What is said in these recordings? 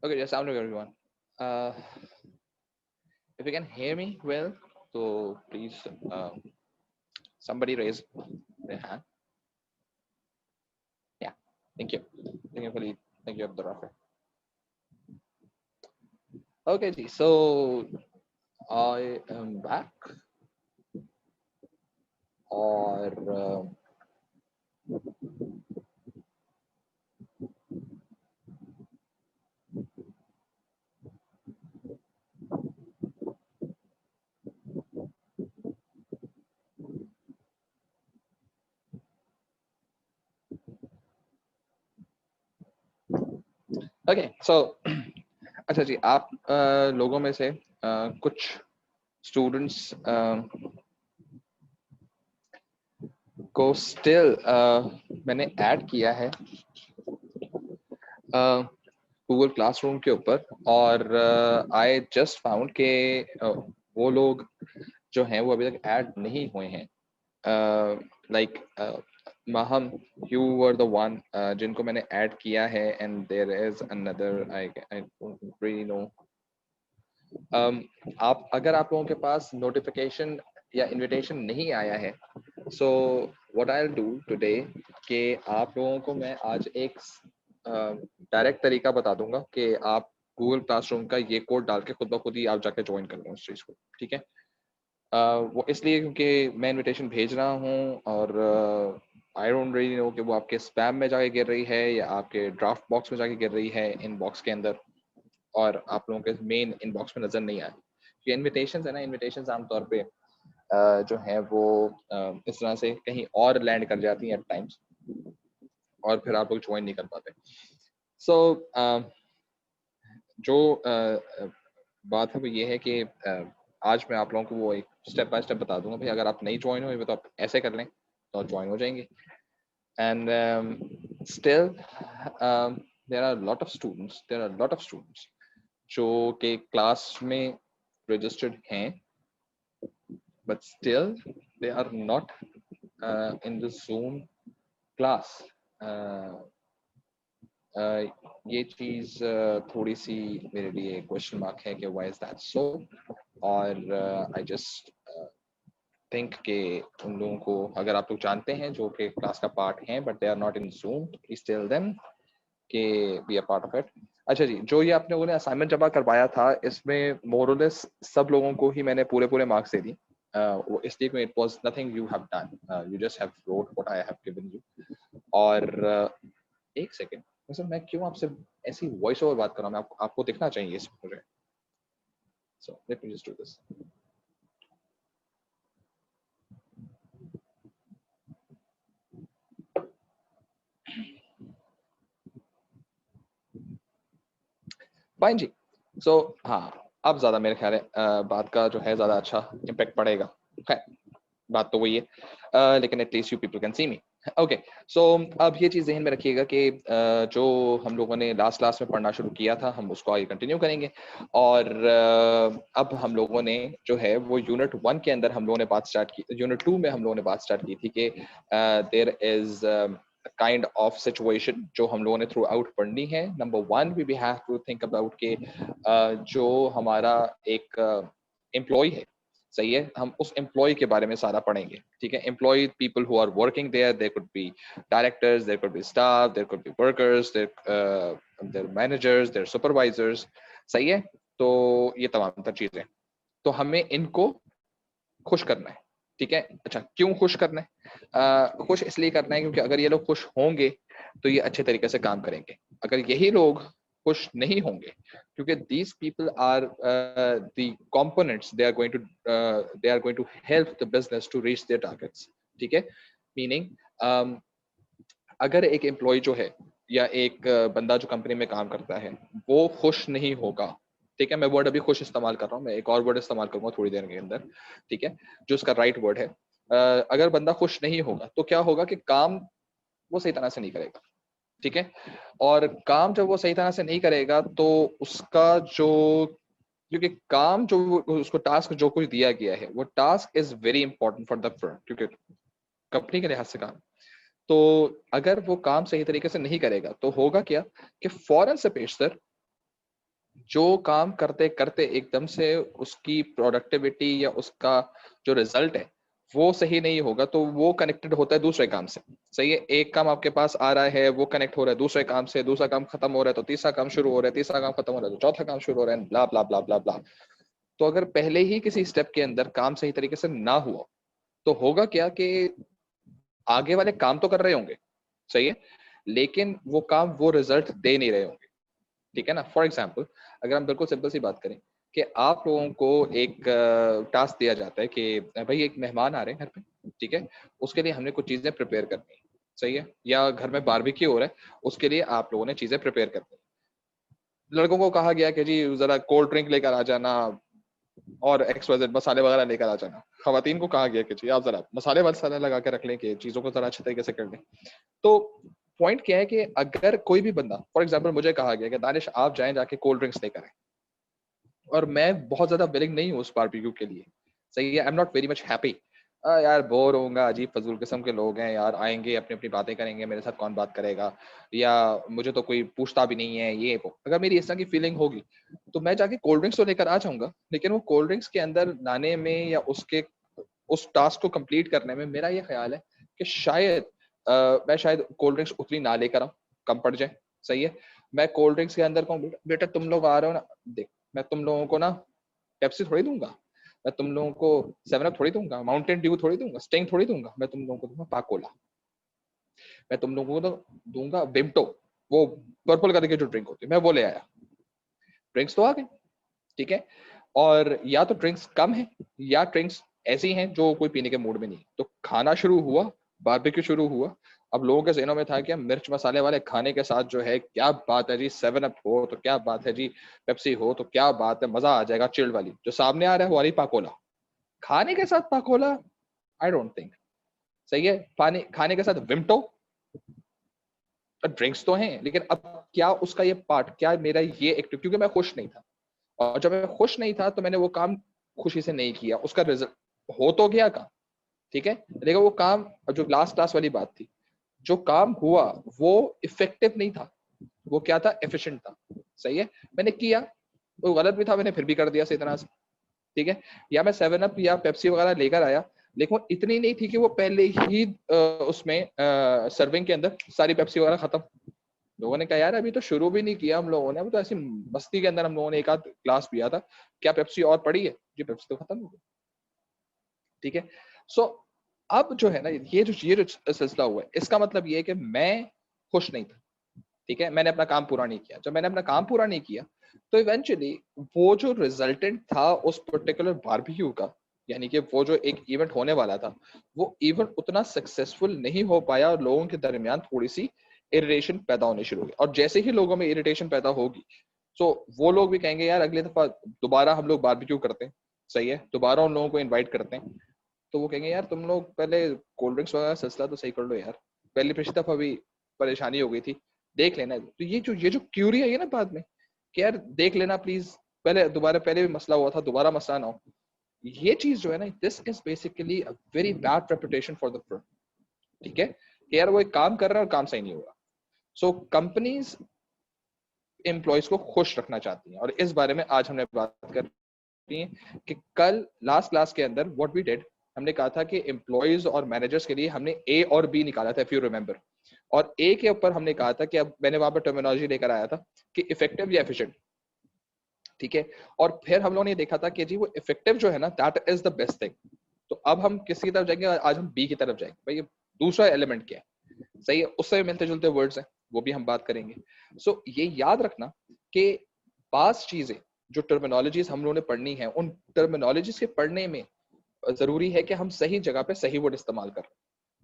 Okay, just sound everyone. Uh, if you can hear me well, so please somebody raise their hand. Yeah, thank you. Thank you for the thank you, Abdul Rafi. Okay, जी, so I am back और okay so अच्छा जी, आप लोगों में से कुछ students को स्टिल मैंने ऐड किया है गूगल क्लासरूम के ऊपर और आई जस्ट फाउंड के वो लोग जो हैं वो अभी तक ऐड नहीं हुए हैं like hmm you were the one जिनको मैंने ऐड किया है and there is another I don't really know आप अगर आप लोगों के पास नोटिफिकेशन या इनविटेशन नहीं आया है so what I will do today कि आप लोगों को मैं आज एक डायरेक्ट तरीका बता दूंगा कि आप गूगल क्लासरूम का ये कोड डाल के खुद ब खुद ही आप जाके ज्वाइन कर लो उस चीज़ को, ठीक है। वो इसलिए क्योंकि मैं इनविटेशन भेज रहा हूँ और आई डोंट रियली नो कि वो आपके स्पैम में जाके गिर रही है या आपके ड्राफ्ट बॉक्स में जाके गिर रही है इनबॉक्स के अंदर और आप लोगों के मेन इनबॉक्स में नज़र नहीं आए। ये इनविटेशन है ना, इनविटेशन आमतौर पे जो है वो इस तरह से कहीं और लैंड कर जाती हैं एट टाइम्स और फिर आप लोग ज्वाइन नहीं कर पाते। सो जो बात है वो ये है कि आज मैं आप लोगों को वो एक स्टेप बाय स्टेप बता दूंगा भाई, अगर आप नहीं ज्वाइन हुए तो आप ऐसे कर लें तो ज्वाइन हो जाएंगे। And still there are lot of students जो के क्लास में रजिस्टर्ड हैं but still they are not in the Zoom class. ये चीज़ थोड़ी सी मेरे लिए क्वेश्चन मार्क है कि why is that so, और I just think कि उन लोगों को अगर आप लोग जानते हैं जो कि क्लास का पार्ट हैं but they are not in Zoom, please tell them कि be a part of it। अच्छा जी, जो ये आपने लोगों ने असाइनमेंट जमा करवाया था इसमें मोरलेस सब लोगों को ही मैंने पूरे पूरे मार्क्स दे दी। वो इसलिए कि it was nothing you have done, you just have wrote what I have given you। और एक सेकेंड, वैसे मैं क्यों आपसे ऐसी वॉइस ओवर बात कर रहा हूँ, मैं आपको दिखना चाहिए इसमें मुझे। So let me just do this। Fine जी। सो हाँ, अब ज्यादा मेरे ख्याल है बात का जो है ज्यादा अच्छा इम्पैक्ट पड़ेगा। खैर बात तो वही है, लेकिन at least you people can see me. Okay, so अब ये चीज़ ज़हन में रखिएगा कि जो हम लोगों ने लास्ट क्लास में पढ़ना शुरू किया था हम उसको आगे कंटिन्यू करेंगे। और अब हम लोगों ने जो है वो यूनिट 1 के अंदर हम लोगों ने बात स्टार्ट की, यूनिट 2 में हम लोगों ने बात स्टार्ट की थी कि there is kind of situation जो हम लोगों ने थ्रू आउट पढ़नी है। Number 1 we have to think about के जो हमारा एक एम्प्लॉय है, सही है, हम उस एम्प्लॉय के बारे में सारा पढ़ेंगे, ठीक है। Employ people who are working there, there could be directors, there could be staff, there could be workers, there managers, there supervisors, सही है। तो ये तमाम तर चीजें, तो हमें इनको खुश करना है, ठीक है। अच्छा, क्यों खुश करना है? खुश इसलिए करना है क्योंकि अगर ये लोग खुश होंगे तो ये अच्छे तरीके से काम करेंगे। अगर यही लोग खुश नहीं होंगे, क्योंकि these people are the components, they are going to help the business to reach their targets, ठीक है। मीनिंग अगर एक एम्प्लॉय जो है या एक बंदा जो कंपनी में काम करता है वो खुश नहीं होगा, ठीक है, मैं वर्ड अभी खुश इस्तेमाल कर रहा हूँ, मैं एक और वर्ड इस्तेमाल करूंगा थोड़ी देर के अंदर, ठीक है, जो उसका राइट वर्ड है। अगर बंदा खुश नहीं होगा तो क्या होगा कि काम वो सही तरह से नहीं करेगा, ठीक है। और काम जब वो सही तरह से नहीं करेगा तो उसका जो, क्योंकि काम जो उसको टास्क जो कुछ दिया गया है वो task is very important for the firm, क्योंकि कंपनी के लिहाज से काम, तो अगर वो काम सही तरीके से नहीं करेगा तो होगा क्या कि फौरन से पेशतर जो काम करते करते एकदम से उसकी प्रोडक्टिविटी या उसका जो रिजल्ट है वो सही नहीं होगा, तो वो कनेक्टेड होता है दूसरे काम से। सही है, एक काम आपके पास आ रहा है, वो कनेक्ट हो रहा है दूसरे काम से, दूसरा काम खत्म हो रहा है तो तीसरा काम शुरू हो रहा है, तीसरा काम खत्म हो रहा है तो चौथा काम शुरू हो रहा है, ब्ला ब्ला ब्ला ब्ला ब्ला। तो अगर पहले ही किसी स्टेप के अंदर काम सही तरीके से ना हुआ तो होगा क्या कि आगे वाले काम तो कर रहे होंगे, सही है, लेकिन वो काम वो रिजल्ट दे नहीं रहे होंगे। ठीक है ना। फॉर एग्जाम्पल, अगर हम बिल्कुल सिंपल सी बात करें कि आप लोगों को एक टास्क दिया जाता है कि भाई एक मेहमान आ रहे हैं घर पे, ठीक है, उसके लिए हमने कुछ चीजें प्रिपेयर करनी है, सही है, या घर में बारबेक्यू हो रहा है, उसके लिए आप लोगों ने चीजें प्रिपेयर करनी है। लड़कों को कहा गया कि जी जरा कोल्ड ड्रिंक लेकर आ जाना और XYZ मसाले वगैरह लेकर आ जाना। खवातीन को कहा गया कि जी आप जरा मसाले वसाले लगा के रख लें कि चीजों को जरा अच्छे तरीके से कर लें। तो पॉइंट क्या है कि अगर कोई भी बंदा, फॉर एग्जाम्पल मुझे कहा गया कि दानिश आप जाएं जाके कोल्ड ड्रिंक्स लेकर आए, और मैं बहुत ज्यादा विलिंग नहीं हूँ उस बारबेक्यू के लिए, सही है, I am not very much happy, यार बोर होऊंगा, अजीब फजूल किस्म के लोग हैं यार, आएंगे अपनी अपनी बातें करेंगे, मेरे साथ कौन बात करेगा, या मुझे तो कोई पूछता भी नहीं है, ये वो, अगर मेरी इस तरह की फीलिंग होगी तो मैं जाके कोल्ड ड्रिंक्स तो लेकर आ जाऊंगा, लेकिन वो कोल्ड ड्रिंक्स के अंदर लाने में या उसके उस टास्क को कंप्लीट करने में मेरा ये ख्याल है कि शायद मैं शायद कोल्ड ड्रिंक्स उतनी ना लेकर आऊँ, कम पड़ जाए। सही है, मैं कोल्ड ड्रिंक्स के अंदर कहूँ बेटा तुम लोग आ रहे हो ना, देख मैं तुम लोगों को ना पेप्सी थोड़ी दूंगा, मैं तुम लोगों को सेवन अप थोड़ी दूंगा, माउंटेन ड्यू थोड़ी दूंगा, स्टिंग थोड़ी दूंगा, मैं तुम लोगों को दूंगा पाकोला, मैं तुम लोगों को तो दूंगा विमटो, वो पर्पल करके की जो ड्रिंक होती है, मैं वो ले आया। ड्रिंक्स तो आ गए, ठीक है, और या तो ड्रिंक्स कम है या ड्रिंक्स ऐसी हैं जो कोई पीने के मूड में नहीं, तो खाना शुरू हुआ, बारबेक्यू शुरू हुआ। अब लोगों के ज़हनों में था कि मिर्च मसाले वाले खाने के साथ जो है क्या बात है जी, सेवन अप हो तो क्या बात है जी, पेप्सी हो तो क्या बात है, मजा आ जाएगा, चिल्ड वाली जो सामने आ रहा है वो वाली पाकोला, खाने के साथ पाकोला, आई डोंट थिंक। सही है, पानी खाने के साथ विमटो, ड्रिंक्स तो हैं लेकिन अब क्या उसका ये पार्ट, क्या मेरा ये एक, क्योंकि मैं खुश नहीं था, और जब मैं खुश नहीं था तो मैंने वो काम खुशी से नहीं किया, उसका रिजल्ट हो तो गया काम, ठीक है, लेकिन वो काम, जो लास्ट क्लास वाली बात थी, जो काम हुआ वो इफेक्टिव नहीं था, वो क्या था, एफिशिएंट था। सही है, मैंने किया, वो गलत भी था, मैंने फिर भी कर दिया सही तरह से, ठीक है, या मैं सेवन अप या पेप्सी वगैरह लेकर आया, लेकिन वो इतनी नहीं थी कि वो पहले ही उसमें सर्विंग के अंदर सारी पेप्सी वगैरह खत्म। लोगों ने कहा यार अभी तो शुरू भी नहीं किया हम लोगों ने, अभी तो ऐसी मस्ती के अंदर हम लोगों ने एक आध ग्लास पिया था, क्या पेप्सी और पड़ी है जी, पेप्सी तो खत्म हो गई, ठीक है। सो अब जो है ना, ये जो सिलसिला हुआ है, इसका मतलब ये है कि मैं खुश नहीं था, ठीक है, मैंने अपना काम पूरा नहीं किया, जब मैंने अपना काम पूरा नहीं किया तो इवेंचुअली वो जो रिजल्टेंट था उस पर्टिकुलर बारबेक्यू का, यानी कि वो जो एक इवेंट होने वाला था, वो इवेंट उतना सक्सेसफुल नहीं हो पाया और लोगों के दरमियान थोड़ी सी इरिटेशन पैदा होने शुरू हुई, और जैसे ही लोगों में इरिटेशन पैदा होगी तो वो लोग भी कहेंगे यार अगली दफा दोबारा हम लोग बारबेक्यू करते हैं, सही है, दोबारा उन लोगों को इनवाइट करते हैं, तो वो कहेंगे यार तुम लोग पहले कोल्ड ड्रिंक्स वगैरह सिलसिला तो सही कर लो यार, पहले पिछली दफा भी परेशानी हो गई थी, देख लेना। तो ये जो क्यूरी है ना बाद में कि यार देख लेना प्लीज, पहले दोबारा, पहले भी मसला हुआ था, दोबारा मसला ना हो, ये चीज जो है ना, this is basically a very bad reputation for the firm, ठीक है, कि यार वो एक काम कर रहा है और काम सही नहीं होगा। सो कंपनीज एम्प्लॉयज को खुश रखना चाहती हैं, और इस बारे में आज हमने बात कर हैं कि कल लास्ट क्लास के अंदर व्हाट वी डिड, हमने कहा था कि एम्प्लॉयज और मैनेजर्स के लिए हमने ए और बी निकाला था, इफ यू रिमेंबर, और ए के ऊपर हमने कहा था कि अब मैंने वहां पर टर्मिनोलॉजी लेकर आया था कि इफेक्टिव या एफिशिएंट, ठीक है, और फिर हम लोगों ने देखा था कि जी वो इफेक्टिव जो है ना, that is the best thing. तो अब हम किसकी तरफ जाएंगे, आज हम बी की तरफ जाएंगे, भाई ये दूसरा एलिमेंट क्या है, सही है, उससे मिलते जुलते वर्ड्स हैं, वो भी हम बात करेंगे। सो ये याद रखना कि पास चीजें, जो टर्मिनोलॉजीज हम लोगों ने पढ़नी है, उन टर्मिनोलॉजीज के पढ़ने में जरूरी है कि हम सही जगह पे सही वर्ड इस्तेमाल करें,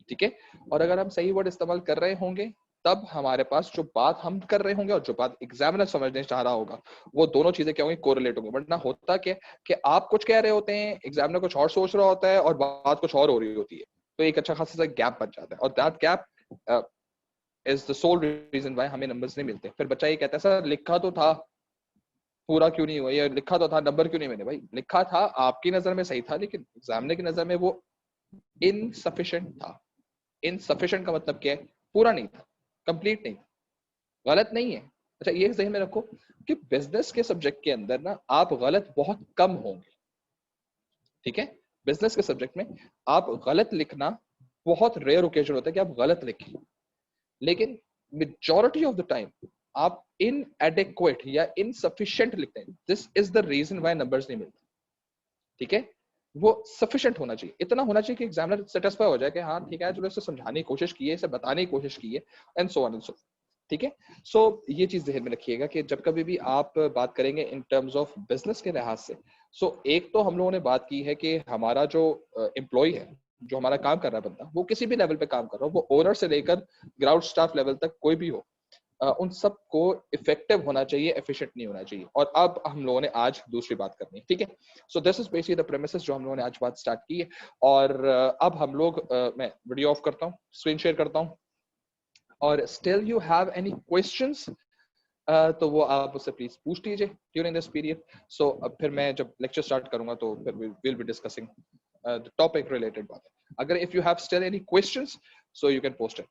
ठीक है, और अगर हम सही वर्ड इस्तेमाल कर रहे होंगे तब हमारे पास जो बात हम कर रहे होंगे और जो बात एग्जामिनर समझने चाह रहा होगा, वो दोनों चीजें क्या होंगी, कोरिलेट होंगी। वरना होता क्या कि आप कुछ कह रहे होते हैं, एग्जामिनर कुछ और सोच रहा होता है और बात कुछ और हो रही होती है, तो एक अच्छा खासा गैप बच जाता है, और that gap is the sole reason why हमें नंबर्स नहीं मिलते। फिर बच्चा ये कहता है सर लिखा तो था, पूरा क्यों नहीं हुआ, ये लिखा तो था, नंबर क्यों नहीं मिले। भाई लिखा था, आपकी नजर में सही था, लेकिन एग्जामिनर की नजर में वो इनसफिशिएंट था। इनसफिशिएंट का मतलब क्या है, पूरा नहीं था, कंप्लीट नहीं था, गलत नहीं है, अच्छा ये जहन में रखो कि बिजनेस के सब्जेक्ट के अंदर ना आप गलत बहुत कम होंगे, ठीक है। बिजनेस के सब्जेक्ट में आप गलत लिखना बहुत रेयर ओकेजन होता है कि आप गलत लिखें, लेकिन मेजॉरिटी ऑफ द टाइम आप इनएडेक्वेट या इनसफिशिएंट लिखते हैं। This is the reason why numbers नहीं मिलते, ठीक है। वो सफिशिएंट होना चाहिए, इतना होना चाहिए कि एग्जामिनर सेटिस्फाई हो जाए कि हाँ ठीक है, चलो इसे समझाने की कोशिश की है, इसे बताने की कोशिश की है, एंड सो ऑन एंड सो, ठीक है। सो ये चीज ध्यान में रखिएगा कि जब कभी भी आप बात करेंगे इन टर्म्स ऑफ बिजनेस के लिहाज से, सो एक तो हम लोगों ने बात की है कि हमारा जो एम्प्लॉय है, जो हमारा काम कर रहा है बंदा, वो किसी भी लेवल पे काम कर रहा हो, वो ओनर से लेकर ग्राउंड स्टाफ लेवल तक कोई भी हो, उन सबको इफेक्टिव होना चाहिए, एफिशिएंट नहीं होना चाहिए। और अब हम लोगों ने आज दूसरी बात करनी है, ठीक है। So this is basically the premises जो हम लोगों ने आज बात स्टार्ट की है। और अब हम लोग मैं वीडियो ऑफ करता हूँ, स्क्रीन शेयर करता हूँ, और still you have any questions तो वो आप उससे प्लीज पूछ लीजिए ड्यूरिंग दिस पीरियड। सो अब फिर मैं जब लेक्चर स्टार्ट करूंगा तो फिर will be discussing the topic related बात। अगर if you have still any questions so you can post it.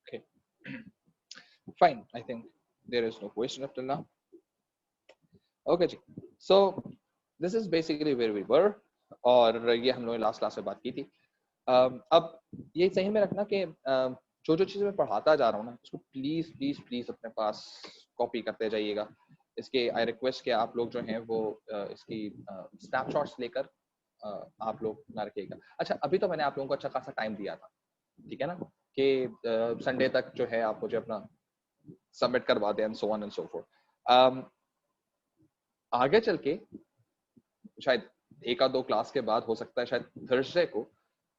Okay, fine. I think there is no question up till now. Okay जी, so this is basically where we were, और ये हम लोगों ने last class में बात की थी। अब ये सही में रखना कि जो जो चीज़ें मैं पढ़ाता जा रहा हूँ ना, उसको प्लीज प्लीज प्लीज अपने पास कॉपी करते जाइएगा। इसके आई रिक्वेस्ट कि आप लोग जो हैं वो इसकी स्नैपशॉट्स लेकर आप लोग ना रखिएगा। अच्छा अभी तो मैंने आप लोगों को अच्छा खासा टाइम दिया था, ठीक है ना, कि संडे तक जो है आप मुझे अपना सबमिट करवा दें and so on and so fourth. आगे चल के शायद एक या दो क्लास के बाद हो सकता है, शायद थर्सडे को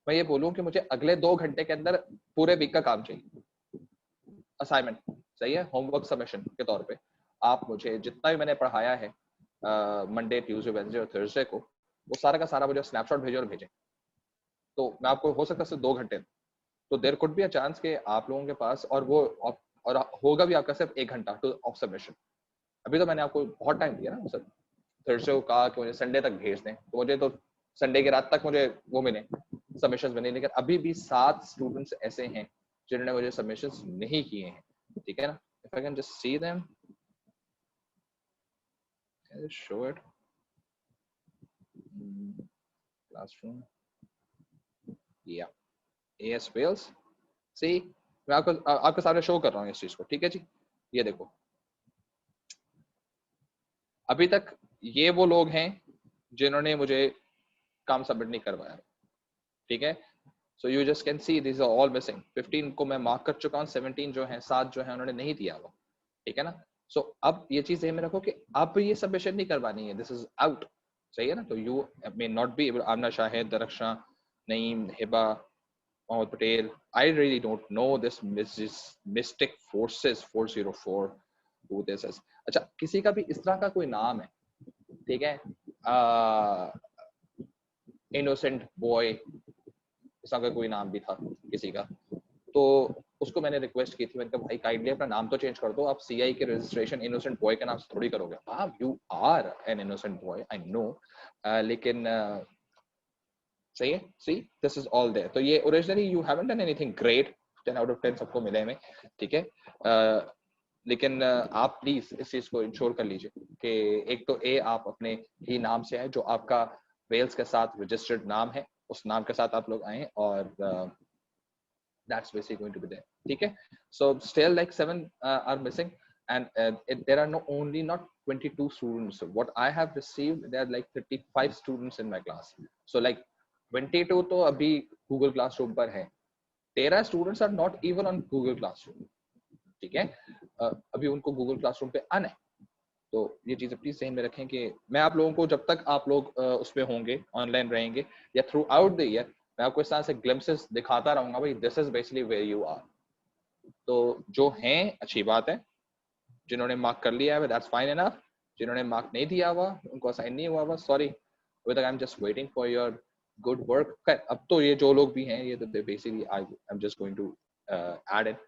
मैं ये बोलूं कि मुझे अगले 2 घंटे के अंदर पूरे वीक का काम चाहिए, असाइनमेंट, सही है, होमवर्क सबमिशन के तौर पे। आप मुझे जितना भी मैंने पढ़ाया है मंडे ट्यूसडे वेडनेसडे और थर्सडे को, वो सारा का सारा मुझे स्नैपशॉट भेजें और भेजें। तो मैं आपको हो सकता है सिर्फ 2 घंटे, तो there could be a chance कि आप लोगों के पास, और वो और होगा भी आपका सिर्फ 1 घंटा टू ऑफ सबमिशन। अभी तो मैंने आपको बहुत टाइम दिया ना सर, थर्सडे को कहा कि मुझे संडे तक भेज दें, तो मुझे तो संडे की रात तक मुझे वो मिले, सबमिशंस बने, लेकिन अभी भी 7 स्टूडेंट्स ऐसे हैं जिन्होंने मुझे सबमिशंस नहीं किए हैं, ठीक है ना। If I can just see them, can just show it classroom, या एएस फेल्स, सी मैं आपको आपके सामने शो कर रहा हूँ इस चीज को, ठीक है जी। ये देखो, अभी तक ये वो लोग हैं जिन्होंने मुझे काम सबमिट नहीं करवाया, ठीक है। So you just can see this are all missing. 15 को मैं मार्क कर चुका हूँ, 17 जो है 7 जो है उन्होंने नहीं दिया हुआ, ठीक है ना। सो अब ये चीज ध्यान में रखो कि अब ये सबमिशन नहीं करवानी है, दिस इज आउट, सही है ना। तो you may not be able, Amna Shahid, Darakhshan, Naeem, Hiba, Mohammad Patel, I really don't know this mystic forces 404 who this is। अच्छा किसी का भी इस तरह का कोई नाम है, ठीक है, इनोसेंट बॉय, इस तरह का कोई नाम भी था किसी का, तो उसको मैंने रिक्वेस्ट की थी, मैंने कहा भाई काइंडली अपना नाम तो चेंज कर दो, आप सीआई के रजिस्ट्रेशन इनोसेंट बॉय के नाम से थोड़ी करोगे। हाँ you are an innocent boy, I know, लेकिन सही है, see this is all there. तो ये originally you haven't done anything great, 10 out of 10 सबको मिले में, ठीक है। लेकिन आप प्लीज इस चीज को इंश्योर कर लीजिए कि एक तो ए आप अपने ही नाम से है, जो आपका वेल्स के साथ रजिस्टर्ड नाम है, उस नाम के साथ आप लोग आए, और that's basically going to be there. Okay, so still like 7 are missing, and there are only not 22 students. So what I have received, there are like 35 students in my class. So like 22 तो अभी Google Classroom पर है, 13 students are not even on Google Classroom. ठीक है, अभी उनको Google Classroom पे आना है. तो ये चीजें प्लीज ध्यान में रखें कि मैं आप लोगों को जब तक आप लोग उसमें होंगे, ऑनलाइन रहेंगे या थ्रू आउट द ईयर, मैं आपको इस तरह से ग्लिम्पसेस दिखाता रहूंगा, भाई this is basically where you are. तो जो हैं अच्छी बात है, जिन्होंने मार्क कर लिया है दैट्स फाइन एनफ, जिन्होंने मार्क नहीं दिया हुआ, उनको असाइन नहीं हुआ हुआ, sorry, I am just waiting for your good work. अब तो ये जो लोग भी हैं ये तो basically I am just going to add it.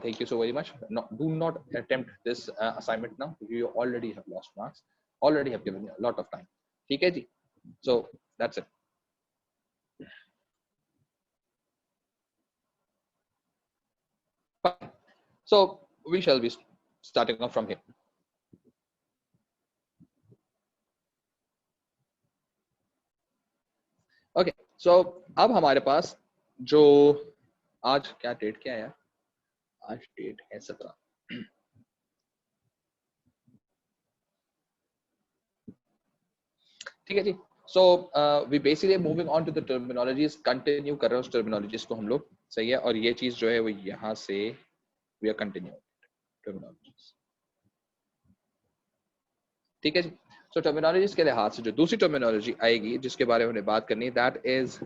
Thank you so very much. No, do not attempt this assignment now. You already have lost marks. Already have given you a lot of time. ठीक है जी. So that's it. Fine. So we shall be starting off from here. Okay. So अब हमारे पास जो आज क्या date क्या है यार, आज डेट है 17. ठीक है जी. So we basically moving on to the terminologies, continue कर रहे हैं उस terminologies को हम लोग, सही है. और ये चीज जो है वो यहाँ से we are continuing terminologies. ठीक है जी. So terminologies के लिहाज से जो दूसरी terminology आएगी जिसके बारे में हमने बात करनी, that is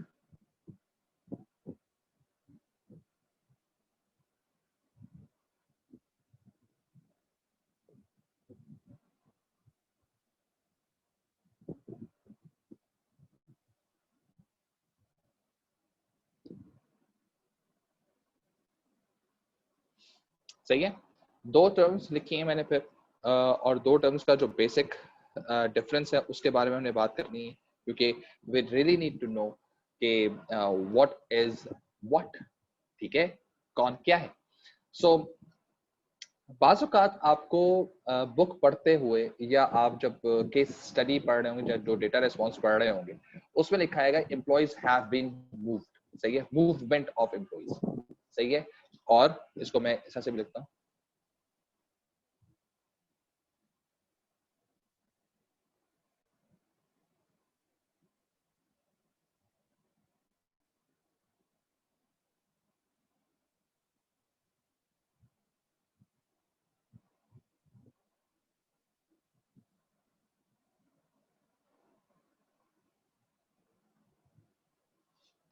सही है. दो टर्म्स लिखी है मैंने फिर, और दो टर्म्स का जो बेसिक डिफरेंस है उसके बारे में हमने बात करनी है, क्योंकि we really need to know कि व्हाट इज व्हाट. ठीक है, कौन क्या है. सो बाज़ औक़ात आपको बुक पढ़ते हुए या आप जब केस स्टडी पढ़ रहे होंगे, जो डेटा रिस्पॉन्स पढ़ रहे होंगे, उसमें लिखा है एम्प्लॉइज हैव बीन मूव्ड. सही है, मूवमेंट ऑफ एम्प्लॉइज. सही है. और इसको मैं ऐसा से भी लिखता हूँ,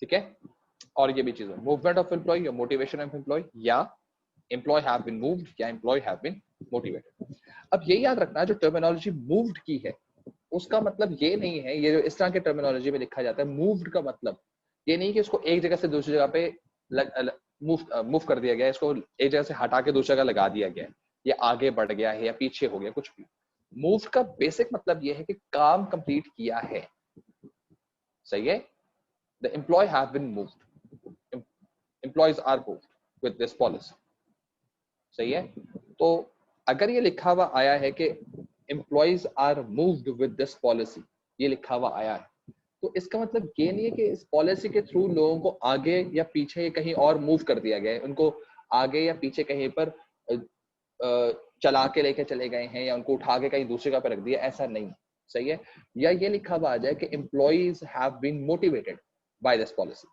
ठीक है. और ये भी चीज है, मूवमेंट ऑफ एम्प्लॉय या मोटिवेशन ऑफ एम्प्लॉय, या एम्प्लॉय हैव बीन मूव्ड या एम्प्लॉय हैव बीन मोटिवेटेड. अब ये याद रखना, जो टर्मिनोलॉजी मूव्ड की है उसका मतलब ये नहीं है, ये जो इस तरह के टर्मिनोलॉजी में लिखा जाता है मूव्ड का मतलब ये नहीं कि इसको एक जगह से दूसरी जगह पे मूव कर दिया गया, इसको एक जगह से हटा के दूसरी जगह लगा दिया गया, या आगे बढ़ गया है या पीछे हो गया, कुछ भी. मूव का बेसिक मतलब ये है कि काम कंप्लीट किया है. सही है. The employee have been moved. Employees are moved with this policy. सही है. तो अगर ये लिखा हुआ आया है कि employees are moved with this policy, ये लिखा हुआ आया है, तो इसका मतलब ये नहीं है कि इस पॉलिसी के थ्रू लोगों को आगे या पीछे कहीं और मूव कर दिया गया है, उनको आगे या पीछे कहीं पर चला के लेके चले गए हैं या उनको उठा के कहीं दूसरी जगह पर रख दिया, ऐसा नहीं. सही है. या ये लिखा हुआ आ जाए कि employees have been motivated by this policy.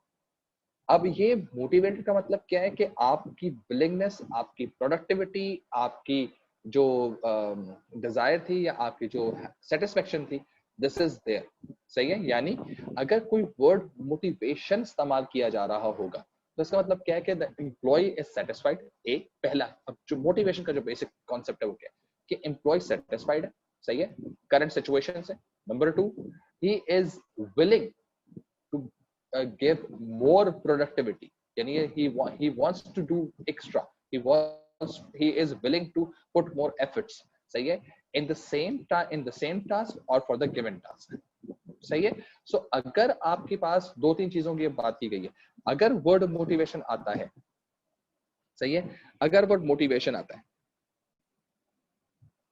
अब ये मोटिवेटेड का मतलब क्या है कि आपकी विलिंगनेस, आपकी प्रोडक्टिविटी, आपकी जो डिजायर थी या आपकी जो सेटिस्फेक्शन थी, दिस इज देयर. सही है. यानी अगर कोई वर्ड मोटिवेशन इस्तेमाल किया जा रहा होगा तो इसका मतलब क्या है कि द एम्प्लॉय इज सेटिस्फाइड. एक पहला, अब जो मोटिवेशन का जो बेसिक कॉन्सेप्ट है वो क्या है कि एम्प्लॉय सेटिस्फाइड है. सही है, करंट सिचुएशन से. Number 2, he is willing to give more productivity, yani he wants to do extra, he is willing to put more efforts. sahi hai, in the same task or for the given task. सही है. सो अगर आपके पास दो तीन चीजों की बात की गई है, अगर वर्ड मोटिवेशन आता है, सही है, अगर वर्ड मोटिवेशन आता है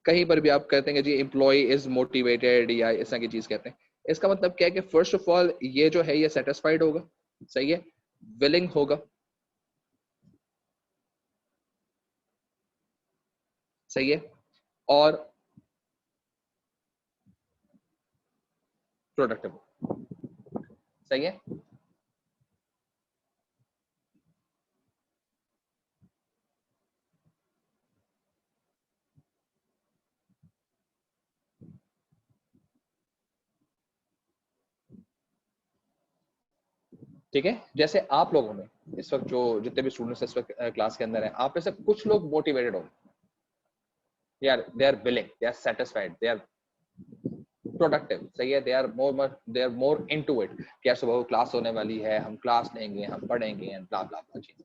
कहीं पर भी आप कहते हैं जी एम्प्लॉय इज मोटिवेटेड या इस तरह की चीज कहते हैं, इसका मतलब क्या है कि फर्स्ट ऑफ ऑल ये जो है ये सेटिस्फाइड होगा. सही है, विलिंग होगा. सही है, और प्रोडक्टिव, सही है। ठीक है, जैसे आप लोगों में इस वक्त जो जितने भी स्टूडेंट्स इस वक्त क्लास के अंदर हैं, आप में से कुछ लोग मोटिवेटेड हो, यार they are willing, they are satisfied, they are productive, सही है, they are more into it कि यार सुबह क्लास होने वाली है, हम क्लास लेंगे, हम पढ़ेंगे एंड ब्ला ब्ला ब्ला चीज,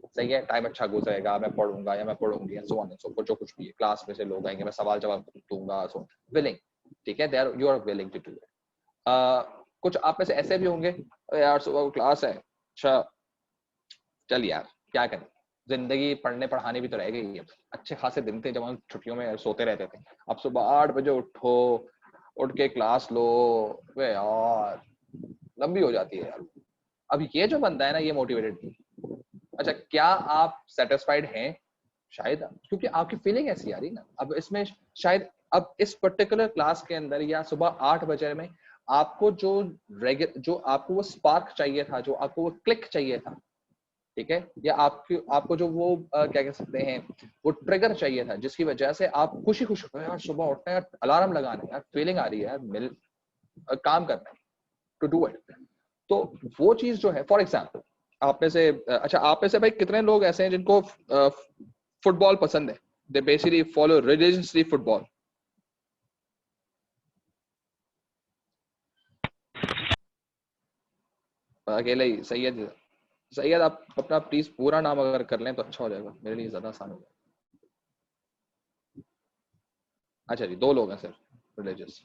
सही है, टाइम अच्छा गुजरेगा, मैं पढ़ूंगा या मैं पढ़ूंगी so on and so forth, जो कुछ भी है, क्लास में से लोग आएंगे, मैं सवाल जवाब दूंगा, सो विलिंग, ठीक है, they are you are willing to do it. कुछ आप में से ऐसे भी होंगे, यार सुबह क्लास है, अच्छा चल यार क्या करें, जिंदगी पढ़ने पढ़ाने भी तो रह गई है, अच्छे खासे दिन थे जब हम छुट्टियों में सोते रहते थे, अब सुबह 8 बजे उठो, उठ के क्लास लो, वे यार लंबी हो जाती है यार। अब ये जो बंदा है ना, ये मोटिवेटेड नहीं। अच्छा, क्या आप सेटिस्फाइड हैं? शायद, क्योंकि आपकी फीलिंग ऐसी आ रही ना अब इसमें, शायद अब इस पर्टिकुलर क्लास के अंदर या सुबह 8 बजे में आपको जो आपको वो स्पार्क चाहिए था, जो आपको वो क्लिक चाहिए था, ठीक है, या आपको जो वो क्या कह सकते हैं, वो ट्रिगर चाहिए था, जिसकी वजह से आप खुशी खुशी यार सुबह उठना है, यार अलार्म लगाना है, यार फीलिंग आ रही है, यार काम करना है, टू डू इट। तो वो चीज जो है, फॉर एग्जाम्पल आप में से अच्छा, आप में से भाई कितने लोग ऐसे हैं जिनको फुटबॉल पसंद है, they basically follow religiously football? अकेले ही? सैयद, सैयद आप अपना प्लीज पूरा नाम अगर कर लें तो अच्छा हो जाएगा, मेरे लिए ज्यादा आसान हो जाएगा। अच्छा जी, 2 लोग हैं सर रिलीजियस।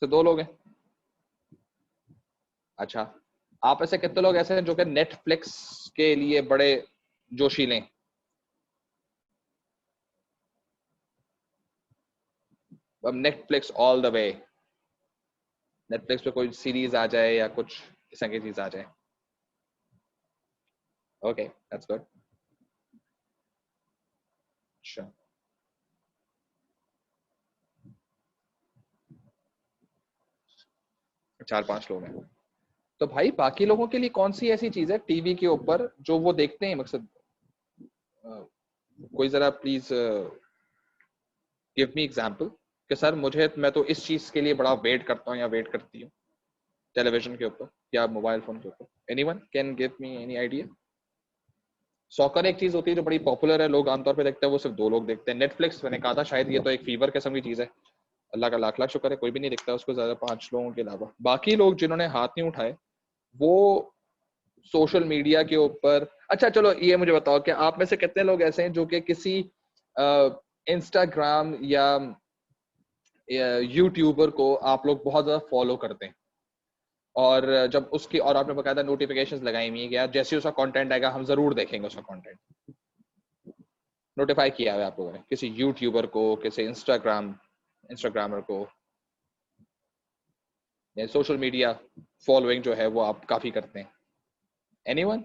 तो 2 लोग हैं। अच्छा, आप ऐसे कितने लोग ऐसे हैं जो कि नेटफ्लिक्स के लिए बड़े जोशीले हैं? अब Netflix all the way, Netflix पे कोई सीरीज आ जाए या कुछ इस तरह की चीज आ जाए, ओके दैट्स गुड। अच्छा, 4-5 लोग हैं। तो भाई बाकी लोगों के लिए कौन सी ऐसी चीज है टीवी के ऊपर जो वो देखते हैं, मकसद कोई जरा प्लीज गिव मी एग्जांपल कि सर मुझे, मैं तो इस चीज के लिए बड़ा वेट करता हूँ या वेट करती हूँ टेलीविजन के ऊपर या मोबाइल फोन के ऊपर। Anyone can give me any idea? Soccer एक चीज होती है जो बड़ी पॉपुलर है, लोग आमतौर पे देखते हैं, वो सिर्फ 2 लोग देखते हैं। नेटफ्लिक्स मैंने कहा था, शायद ये तो एक फीवर किस्म की चीज है, अल्लाह का लाख लाख शुक्र है कोई भी नहीं देखता उसको ज्यादा 5 लोगों के अलावा। बाकी लोग जिन्होंने हाथ नहीं उठाए वो सोशल मीडिया के ऊपर। अच्छा चलो ये मुझे बताओ कि आप में से कितने लोग ऐसे हैं जो कि किसी इंस्टाग्राम या यूट्यूबर को आप लोग बहुत ज्यादा फॉलो करते हैं, और जब उसकी, और आपने बकायदा नोटिफिकेशंस लगाई हुई है कि यार जैसे ही उसका कंटेंट आएगा हम जरूर देखेंगे उसका कंटेंट, नोटिफाई किया हुआ है आप लोगों ने किसी यूट्यूबर को, किसी इंस्टाग्रामर को, या सोशल मीडिया फॉलोइंग जो है वो आप काफी करते हैं? Anyone?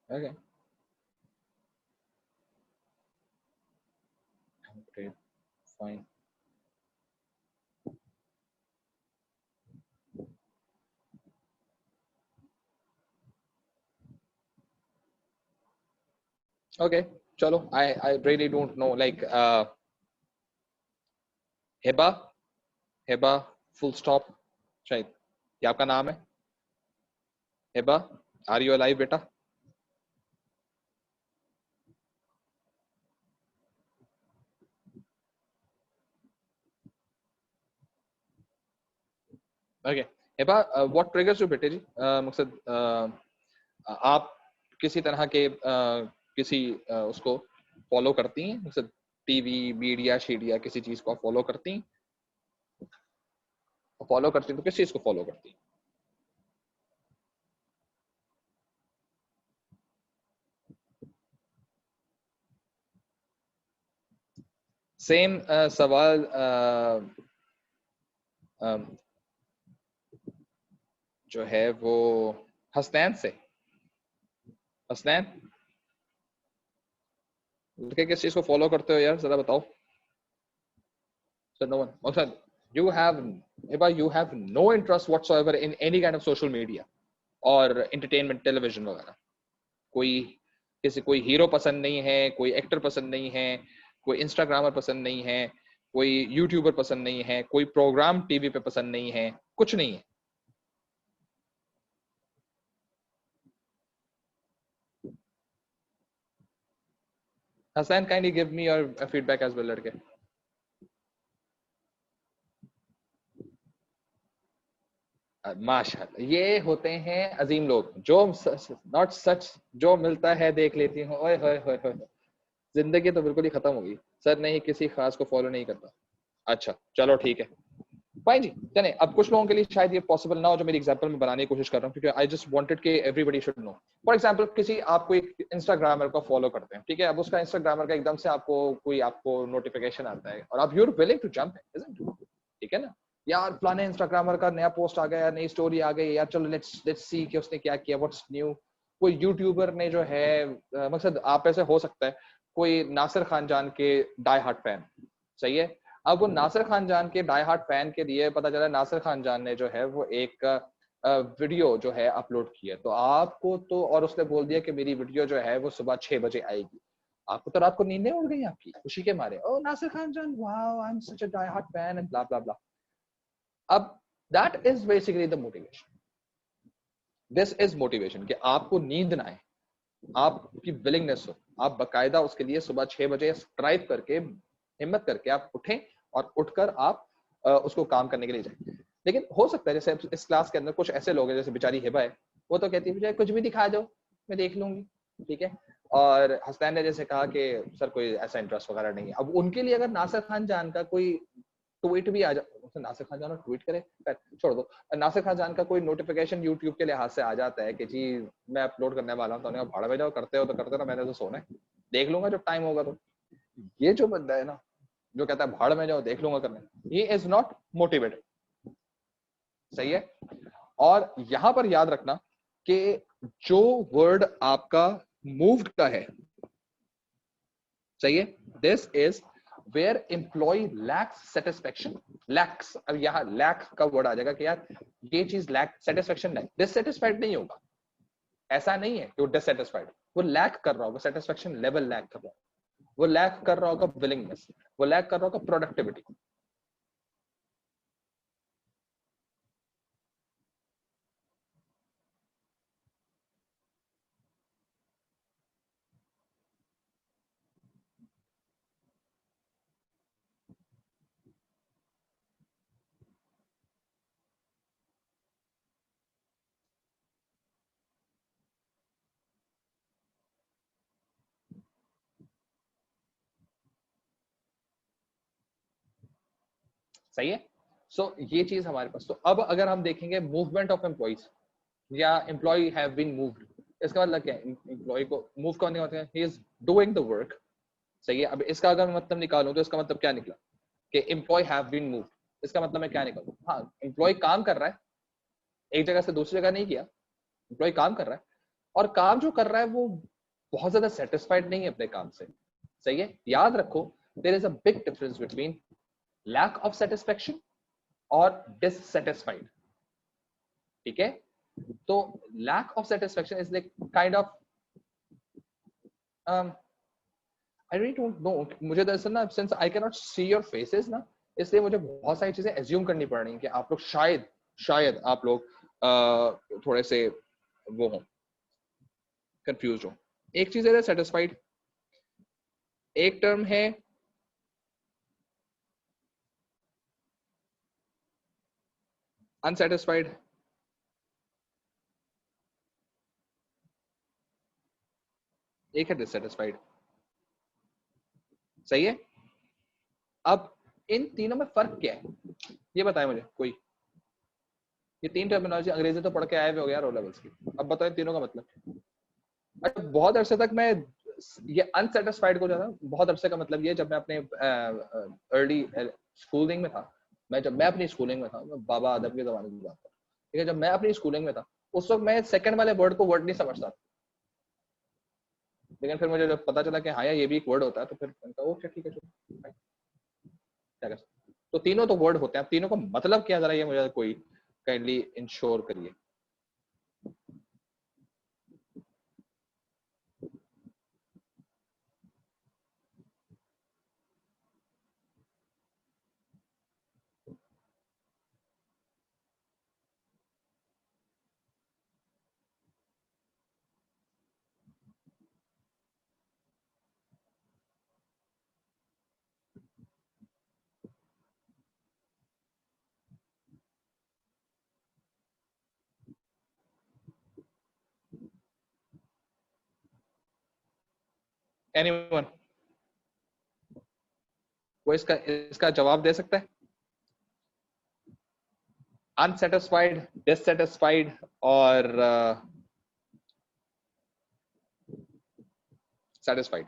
Okay, great, fine. Okay, चलो, I really don't know, like Hiba, Hiba full stop, शायद ये आपका नाम है? हिबा, आर यू अलाइव बेटा? Okay, Hiba, what triggers you बेटे जी, मकसद आप किसी तरह के किसी उसको फॉलो करती हैं, मकसद टीवी मीडिया शीडिया किसी चीज को फॉलो करती हैं? फॉलो करती है तो किस चीज को फॉलो करती है? सेम सवाल जो है वो हसनैन से। हसनैन, लड़के किस चीज को फॉलो करते हो यार, जरा बताओ। Sir no one. Maqsad, you have Hiba, you have no interest whatsoever in any kind of social media और entertainment television वगैरह। कोई किसी कोई हीरो पसंद नहीं है, कोई एक्टर पसंद नहीं है, कोई इंस्टाग्रामर पसंद नहीं है, कोई यूट्यूबर पसंद नहीं है, कोई प्रोग्राम टीवी पे पसंद नहीं है, कुछ नहीं है। Hasan, kindly give me your feedback as well लड़के। माशाल्लाह, ये होते हैं अजीम लोग जो नॉट सच, जो मिलता है देख लेती हूँ, ओए होए होए होए, जिंदगी तो बिल्कुल ही खत्म हो गई। सर नहीं, किसी खास को फॉलो नहीं करता। अच्छा चलो ठीक है भाई जी। चले, अब कुछ लोगों के लिए शायद ये पॉसिबल ना हो जो मेरी एग्जांपल में बनाने की कोशिश कर रहा हूँ, क्योंकि आई जस्ट वांटेड कि everybody should know. For example, किसी आपको एक इंस्टाग्रामर को फॉलो करते हैं, ठीक है, अब उसका इंस्टाग्रामर का एकदम से आपको नोटिफिकेशन आता है और आप यूर विलिंग टू जंप, ठीक है ना, यार फलाने इंस्टाग्रामर का नया पोस्ट आ गया, यार नई स्टोरी आ गई, यार चलो लेट्स सी कि उसने क्या किया, व्हाट्स न्यू। कोई यूट्यूबर ने जो है मकसद आप ऐसे हो सकता है कोई नासिर खान जान के डाई हार्ट फैन, सही है। अब वो नासिर खान जान के डाई हार्ट फैन के लिए पता चला नासिर खान जान ने जो है वो एक वीडियो जो है अपलोड की है, तो आपको तो, और उसने बोल दिया कि मेरी वीडियो जो है वो सुबह 6 बजे आएगी। आपको तो रात को नींद नहीं उड़ गई आपकी खुशी के मारे, ओ नासिर खान जान, wow I am such a die hard fan and blah blah blah. अब that is basically the motivation. This is motivation कि आपको नींद ना आए, आपकी विलिंगनेस हो, आप बकायदा उसके लिए सुबह 6 बजे स्ट्राइव करके, हिम्मत करके आप उठें और उठकर आप उसको काम करने के लिए जाएं। लेकिन हो सकता है जैसे इस क्लास के अंदर कुछ ऐसे लोग हैं, जैसे बेचारी हिबा है, वो तो कहती है मुझे कुछ भी दिखा दो मैं देख लूंगी, ठीक है। और हसनैन ने जैसे कहा कि सर कोई ऐसा इंटरेस्ट वगैरह नहीं है। अब उनके लिए अगर नासिर खान जान का कोई ट्वीट भी आ जाए, नासिर खान जान ट्वीट करे, छोड़ दो, नासिर खान जान का कोई नोटिफिकेशन यूट्यूब के लिहाज से आ जाता है कि जी मैं अपलोड करने वाला हूँ, तो उन्हें भाड़ में जाओ, करते हो तो करते ना, मैंने तो सोना है, देख लूंगा जब टाइम होगा तो। ये जो बंदा है ना जो कहता है भाड़ में जाओ देख लूंगा करने, ये इज नॉट मोटिवेटेड, सही है। और यहां पर याद रखना कि जो वर्ड आपका मूव्ड का है, सही है, this is where employ lacks satisfaction. Lacks, अब यहाँ लैक का वर्ड आ जाएगा कि यार ये चीज लैक, सेटिस्फेक्शन लैक, डिससेटिस्फाइड नहीं होगा, ऐसा नहीं है कि वो डिससेटिस्फाइड, वो लैक कर रहा होगा, सेटिस्फेक्शन लेवल लैक कर रहा होगा, वो लैक कर रहा होगा विलिंगनेस, वो लैक कर रहा होगा प्रोडक्टिविटी। सही है। सो ये चीज हमारे पास, तो अब अगर हम देखेंगे मूवमेंट ऑफ एम्प्लॉइज या एम्प्लॉय हैव बीन मूव्ड, इसका मतलब क्या है? एम्प्लॉय को मूव करने होते हैं, he is doing the work, सही है। अब इसका अगर मैं मतलब निकालूं तो इसका मतलब क्या निकला कि एम्प्लॉय हैव बीन मूव्ड, इसका मतलब मैं क्या निकालूं? हाँ, एम्प्लॉय काम कर रहा है, एक जगह से दूसरी जगह नहीं किया, एम्प्लॉय काम कर रहा है, और काम जो कर रहा है वो बहुत ज्यादा सेटिस्फाइड नहीं है अपने काम से, सही है। याद रखो, there is a big difference between lack of satisfaction और डिससेटिस्फाइड, ठीक है। तो lack of satisfaction is like kind of, I really don't know, मुझे दरअसल ना since I can not see your faces ना, इसलिए मुझे बहुत सारी चीजें एज्यूम करनी पड़ रही हैं कि आप लोग शायद शायद आप लोग थोड़े से वो हो, कंफ्यूज हो। एक चीज है सेटिस्फाइड, एक टर्म है अनसेटिस्फाइड, एक है डिससेटिस्फाइड, सही है। अब इन तीनों में फर्क क्या है, ये बताए मुझे कोई। ये 3 टर्मिनोलॉजी अंग्रेजी तो पढ़ के आए हुए हो यार ओ लेवल्स की, अब बताओ इन तीनों का मतलब। अच्छा, बहुत अरसे तक मैं ये अनसेटिस्फाइड को जाना, बहुत अरसे का मतलब ये, जब मैं अपने अर्ली स्कूलिंग में था, जब मैं अपनी स्कूलिंग में था, मैं बाबा आदम के जमाने की बात कर, ठीक है, जब मैं अपनी स्कूलिंग में था उस वक्त मैं सेकंड वाले वर्ड को वर्ड नहीं समझता था, लेकिन फिर मुझे जब पता चला कि हाँ यार ये भी एक वर्ड होता है, तो फिर मैंने कहा ओके ठीक है चलो क्या कर सकते। तो तीनों तो वर्ड होते हैं, तीनों का मतलब क्या, जरा ये मुझे कोई काइंडली इंश्योर करिए। एनीवन वो इसका इसका जवाब दे सकता है? अनसेटिस्फाइड, डिससेटिस्फाइड और satisfied.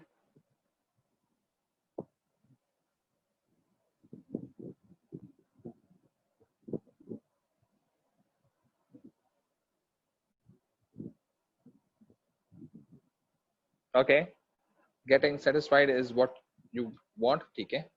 Okay, getting satisfied is what you want, ठीक है।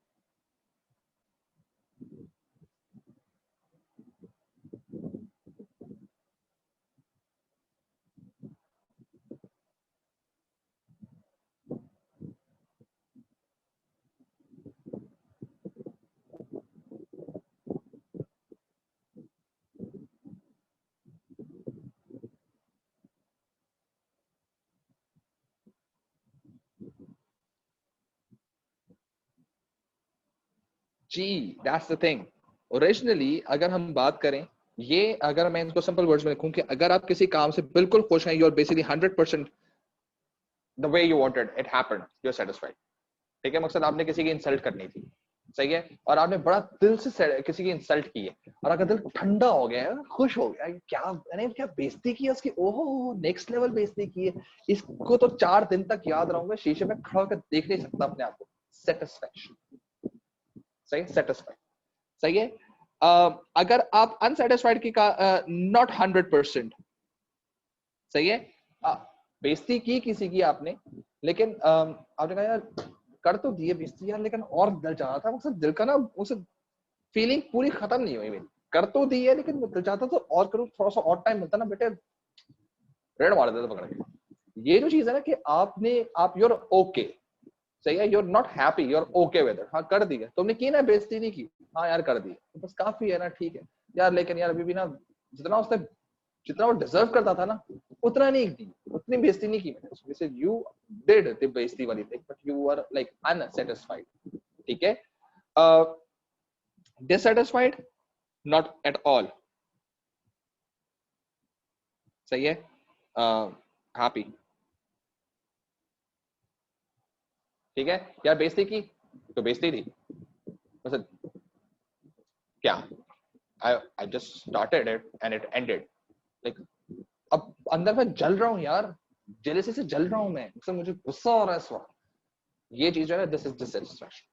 जी, दैट्स द थिंग। ओरिजिनली अगर हम बात करें, ये अगर मैं इसको सिंपल वर्ड्स में लिखूं कि अगर आप किसी काम से बिल्कुल खुश हैं, you are basically 100% the way you wanted it happened, you are satisfied, ठीक है। मकसद आपने किसी की इंसल्ट करनी थी, सही है, और आपने बड़ा दिल से किसी की इंसल्ट की है, और अगर दिल ठंडा हो गया है, खुश हो गया, क्या मैंने क्या बेइज्जती की है उसकी, ओहो नेक्स्ट लेवल बेइज्जती की है, इसको तो 4 दिन तक याद रहूंगा, शीशे में खड़ा होकर देख नहीं सकता अपने आप को। सेटिस्फैक्शन, सही, सेटिस्फाइड, सही है। अगर आप अनसेटिस्फाइड की का नॉट 100%, सही है, बेइज्जती की किसी की आपने, लेकिन आपने कहा यार कर तो दिए बेइज्जती यार, लेकिन और दिल चाह रहा था, मकसद दिल का ना उस फीलिंग पूरी खत्म नहीं हुई मेरी, कर तो दी है लेकिन दिल चाहता तो और करूं, थोड़ा सा और टाइम मिलता ना बेटे, रेड मार देता पकड़ के। ये जो चीज है ना कि आप यूर ओके, सही है, you're not happy, you're okay with it, हाँ कर दी है तुमने, की ना बेइज्जती नहीं की, हाँ यार कर दी तो बस काफी है ना, ठीक है यार, लेकिन यार अभी भी ना जितना वो डिजर्व करता था ना उतना नहीं की, उतनी बेइज्जती नहीं की मैंने, जैसे यू डिड द बेइज्जती वाली thing but you are like unsatisfied, ठीक है। डिससेटिस्फाइड, नॉट एट ऑल, सही है। हैप्पी, ठीक है, यार बेइज्जती की तो बेइज्जती थी, मतलब क्या, I just started it and it ended, like अब अंदर में जल रहा हूँ यार, जेलेसी से जल रहा हूँ मैं, मतलब मुझे गुस्सा हो रहा है इस वक्त, ये चीज है ना, दिस इज डिससेटिस्फैक्शन।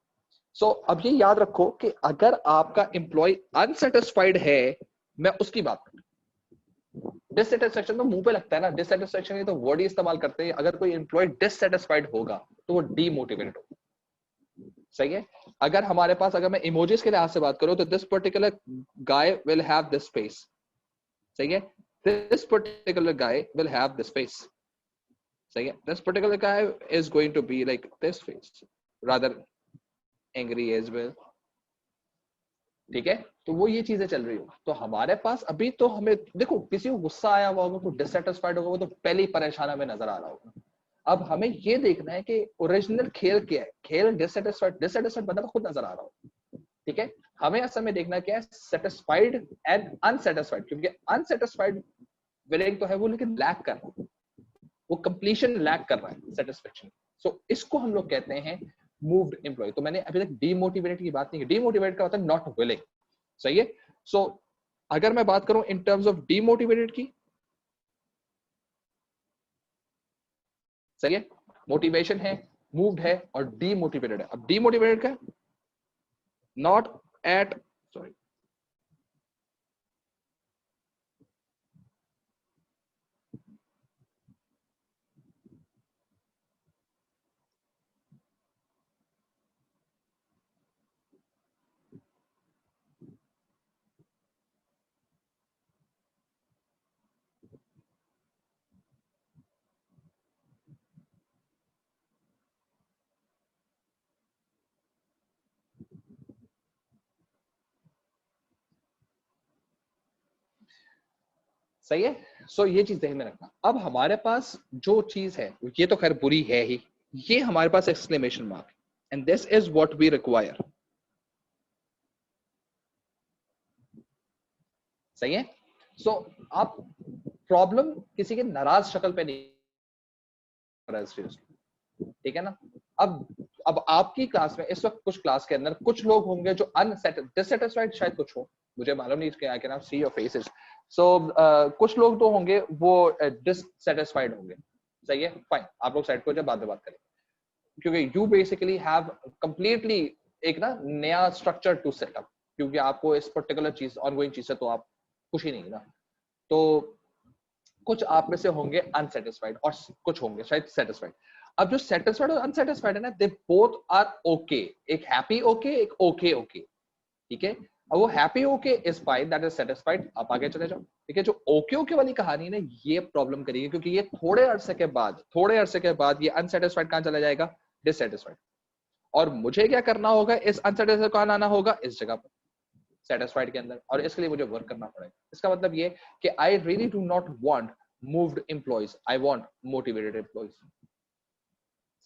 सो अब ये याद रखो कि अगर आपका एम्प्लॉय अनसेटिस्फाइड है, मैं उसकी बात कर, डिससेटिस्फैक्शन तो मुंह पे लगता है ना, डिससेटिस्फैक्शन ये तो वर्ड ही इस्तेमाल करते हैं, अगर कोई एम्प्लॉय डिससेटिस्फाइड होगा तो वो डीमोटिवेटेड होगा, सही है। अगर हमारे पास, अगर मैं इमोजीज के लिहाज से बात करूं तो this particular guy will have this face, सही है, this particular guy will have this face, सही है, this particular guy is going to be like this face, rather angry as well, ठीक है। तो वो ये चीजें चल रही हो, तो हमारे पास अभी तो हमें देखो, किसी को गुस्सा आया हुआ होगा, कोई डिससेटिस्फाइड होगा, वो तो पहले ही परेशान हमें नजर आ रहा होगा। अब हमें ये देखना है कि ओरिजिनल खेल क्या है, खेल डिससेटिस्फाइड बंदा खुद नजर आ रहा हो, ठीक है। हमें असल में देखना क्या है, सेटिस्फाइड एंड अनसेटिस्फाइड, क्योंकि अनसेटिस्फाइड विलिंग तो है वो, लेकिन लैक कर रहा है, वो कंप्लीशन लैक कर रहा है सेटिस्फेक्शन। सो इसको हम लोग कहते हैं मूव्ड एम्प्लॉय। तो मैंने अभी तक डीमोटिवेटेड की बात नहीं की, डीमोटिवेटेड का मतलब नॉट विलिंग, सही है। सो अगर मैं बात करूं इन टर्म्स ऑफ डीमोटिवेटेड की, सही है, मोटिवेशन है, मूव्ड है और डीमोटिवेटेड है। अब डीमोटिवेटेड का नॉट एट, सॉरी, सही है। सो ये चीज ध्यान में रखना। अब हमारे पास जो चीज है ये तो खैर बुरी है ही, ये हमारे पास exclamation mark, and this is what we require. सही है। सो आप प्रॉब्लम किसी के नाराज शक्ल पे नहीं कर रहा है, ठीक है ना। अब आपकी क्लास में इस वक्त कुछ क्लास के अंदर कुछ लोग होंगे जो डिससेटिस्फाइड, शायद कुछ हो, मुझे मालूम नहीं, I can not see your faces. So कुछ लोग तो होंगे वो डिससेटिस्फाइड होंगे, सही है, फाइन, आप लोग साइड को जब बाद में बात करें, क्योंकि यू बेसिकली हैव कंप्लीटली एक ना नया स्ट्रक्चर टू सेटअप, क्योंकि आपको इस पर्टिकुलर चीज ऑनगोइंग चीज से तो आप खुश ही नहीं ना। तो कुछ आप में से होंगे अनसेटिस्फाइड और कुछ होंगे शायद सेटिस्फाइड। अब जो सेटिस्फाइड और अनसेटिस्फाइड है ना, दे बोथ आर ओके, एक हैप्पी ओके, एक ओके ओके, ठीक है। अब वो happy okay is fine, that is satisfied, आप आगे चले जाओ, ठीक है। जो ओके ओके वाली कहानी ना, ये प्रॉब्लम करेगी, क्योंकि ये थोड़े अरसे के बाद ये अनसेटिस्फाइड कहां चला जाएगा, डिससेटिस्फाइड। और मुझे क्या करना होगा, इस अनसेटिस्फाइड कहां लाना होगा, इस जगह पर, सेटिस्फाइड के अंदर, और इसके लिए मुझे वर्क करना पड़ेगा। इसका मतलब ये कि I really do not want moved employees, I want motivated employees,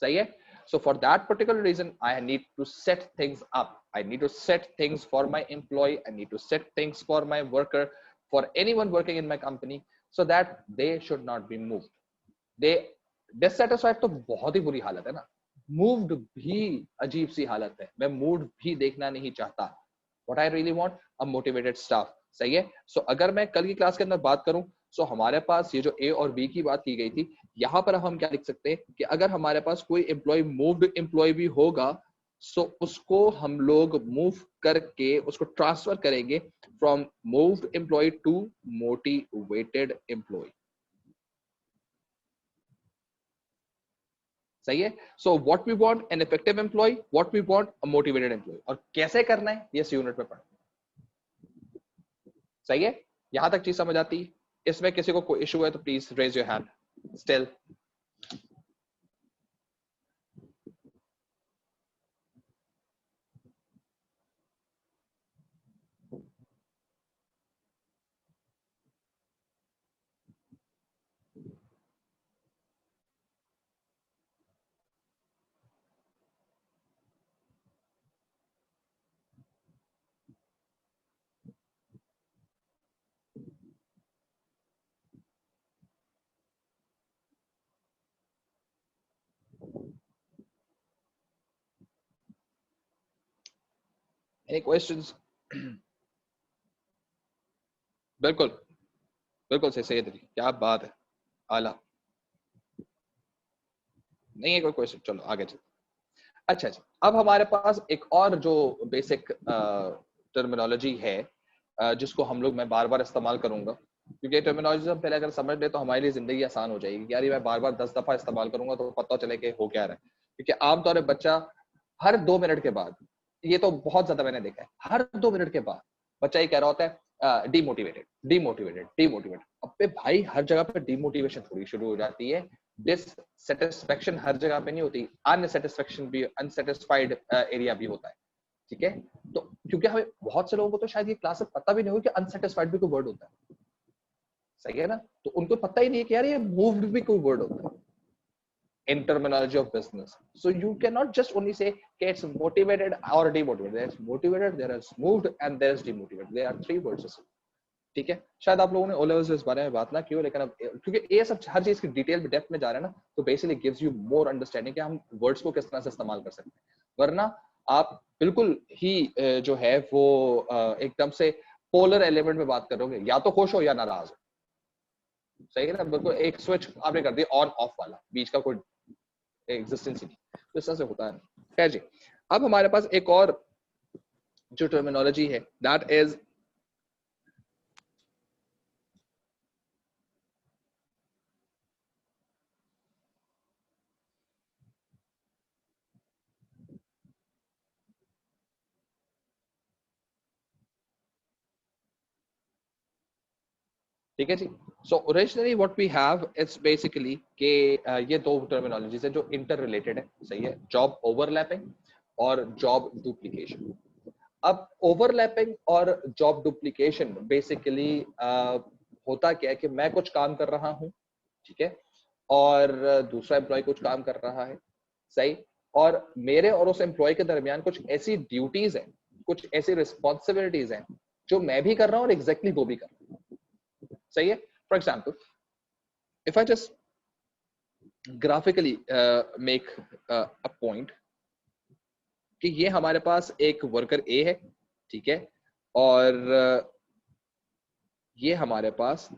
सही है। So for that particular reason I need to set things up, I need to set things for my employee, I need to set things for my worker, for anyone working in my company, so that they should not be moved, they dissatisfied तो बहुत ही बुरी हालत है ना, moved भी अजीब सी हालत है, मैं मूड भी देखना नहीं चाहता। What I really want, a motivated staff, सही है। सो अगर मैं कल की क्लास के अंदर बात करूं, सो हमारे पास ये जो ए और बी की बात की गई थी, यहां पर हम क्या लिख सकते हैं कि अगर हमारे पास कोई एम्प्लॉय मूव्ड एम्प्लॉय भी होगा, सो उसको हम लोग मूव करके उसको ट्रांसफर करेंगे from moved employ to motivated employ, सही है। So what we want an effective employ, what we want a motivated employ, और कैसे करना है ये इस यूनिट में पढ़, सही है। यहां तक चीज समझ आती है। इसमें किसी को कोई इशू है तो please raise your hand still. Any questions? बिल्कुल, बिल्कुल सही, सही है दीदी, क्या बात है, आला। नहीं है कोई क्वेश्चन, चलो आगे चलो। अच्छा अच्छा, अब हमारे पास एक और जो बेसिक टर्मिनोलॉजी है, जिसको हम लोग, मैं बार बार इस्तेमाल करूंगा, क्योंकि टर्मिनोलॉजी हम पहले अगर समझ ले तो हमारे लिए जिंदगी आसान हो जाएगी। यार ये मैं बार बार 10 दफा इस्तेमाल करूंगा तो पता चले कि हो क्या रहा है, क्योंकि आमतौर पर बच्चा हर 2 मिनट के बाद, ये तो बहुत ज्यादा मैंने देखा है, हर 2 मिनट के बाद बच्चा ये कह रहा होता है डीमोटिवेटेड डीमोटिवेटेड डीमोटिवेटेड। अब पे भाई हर जगह पर डीमोटिवेशन थोड़ी शुरू हो जाती है, डिससेटिस्फेक्शन हर जगह पे नहीं होती, अनसेटिस्फेक्शन भी, अनसेटिस्फाइड एरिया भी होता है, ठीक है। तो क्योंकि हमें बहुत से लोगों को तो शायद ये क्लास में पता भी नहीं होगा कि अनसेटिस्फाइड भी कोई वर्ड होता है, सही है ना। तो उनको पता ही नहीं है कि यार ये मूव्ड भी कोई वर्ड होता है in terminology of business. So you cannot just only say okay, it's motivated or demotivated. There's motivated, there is moved, and there is demotivated. There are 3 words. ठीक है। शायद आप लोगों ने ओ लेवल्स इस बारे में बात ना की हो, लेकिन अब क्योंकि ये सब हर चीज की डिटेल में डेप्थ में जा रहे हैं ना, तो basically gives you more understanding कि हम वर्ड्स को किस तरह से इस्तेमाल कर सकते हैं। वरना आप बिल्कुल ही जो है वो एकदम से पोलर एलिमेंट में बात करोगे, या तो खुश हो या नाराज हो, सही है ना, बिल्कुल एक स्विच आपने कर दिया ऑन ऑफ वाला, बीच का कोई एग्जिस्टेंस ही नहीं, तो इस तरह से होता है। खैर जी, अब हमारे पास एक और जो टर्मिनोलॉजी है दैट इज ठीक है जी। So originally what we have it's basically के ये दो टर्मिनोलॉजीज है जो इंटर रिलेटेड है, सही है, जॉब ओवरलैपिंग और जॉब डुप्लीकेशन। अब ओवरलैपिंग और जॉब डुप्लीकेशन बेसिकली होता क्या है कि मैं कुछ काम कर रहा हूं, ठीक है, और दूसरा एम्प्लॉय कुछ काम कर रहा है, सही, और मेरे और उस एम्प्लॉय के दरमियान कुछ ऐसी ड्यूटीज हैं, कुछ ऐसी रिस्पॉन्सिबिलिटीज हैं जो मैं भी कर रहा हूं और एग्जैक्टली वो भी कर रहा हूं, सही है। For example, if I just graphically make a point कि ये हमारे पास एक वर्कर ए है, ठीक है, और ये हमारे पास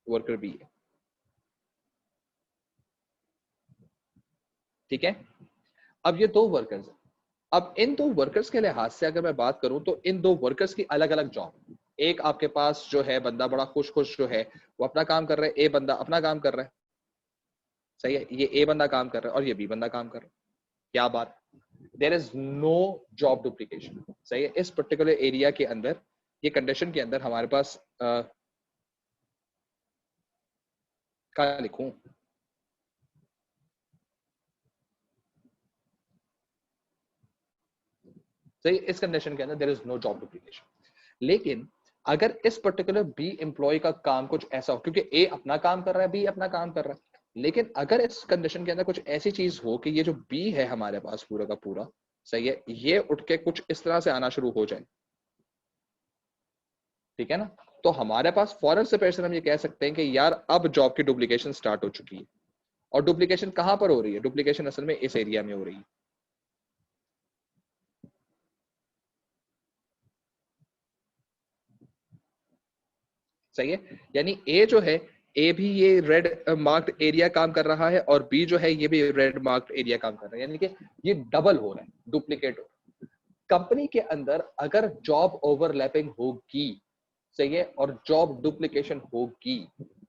वर्कर बी है, ठीक है। अब ये दो वर्कर्स हैं। अब इन दो वर्कर्स के लिहाज से अगर मैं बात करूं तो इन दो वर्कर्स की अलग अलग जॉब। एक आपके पास जो है बंदा बड़ा खुश खुश जो है वो अपना काम कर रहा है, ए बंदा अपना काम कर रहा है, सही है, ये ए बंदा काम कर रहा है और ये बी बंदा काम कर रहा है। क्या बात, there is no job duplication, सही है। इस पर्टिकुलर एरिया के अंदर, ये कंडीशन के अंदर हमारे पास क्या लिखूं, सही, इस कंडीशन के अंदर there is no job duplication. लेकिन अगर इस पर्टिकुलर बी एम्प्लॉय का काम कुछ ऐसा हो, क्योंकि ए अपना काम कर रहा है, बी अपना काम कर रहा है, लेकिन अगर इस कंडीशन के अंदर कुछ ऐसी चीज हो कि ये जो बी है हमारे पास पूरा का पूरा, सही है, ये उठ के कुछ इस तरह से आना शुरू हो जाए, ठीक है ना, तो हमारे पास फौरन से पैसे हम ये कह सकते हैं कि यार अब जॉब की डुप्लीकेशन स्टार्ट हो चुकी है। और डुप्लीकेशन कहां पर हो रही है, डुप्लीकेशन असल में इस एरिया में हो रही है, सही है। यानी ए जो है, ए भी ये रेड मार्क्ड एरिया काम कर रहा है और बी जो है ये भी रेड मार्क्ड एरिया काम कर रहा है, यानी कि ये डबल हो रहा है, डुप्लीकेट हो रहा है। कंपनी के अंदर अगर जॉब ओवरलैपिंग होगी, सही है, और जॉब डुप्लीकेशन होगी,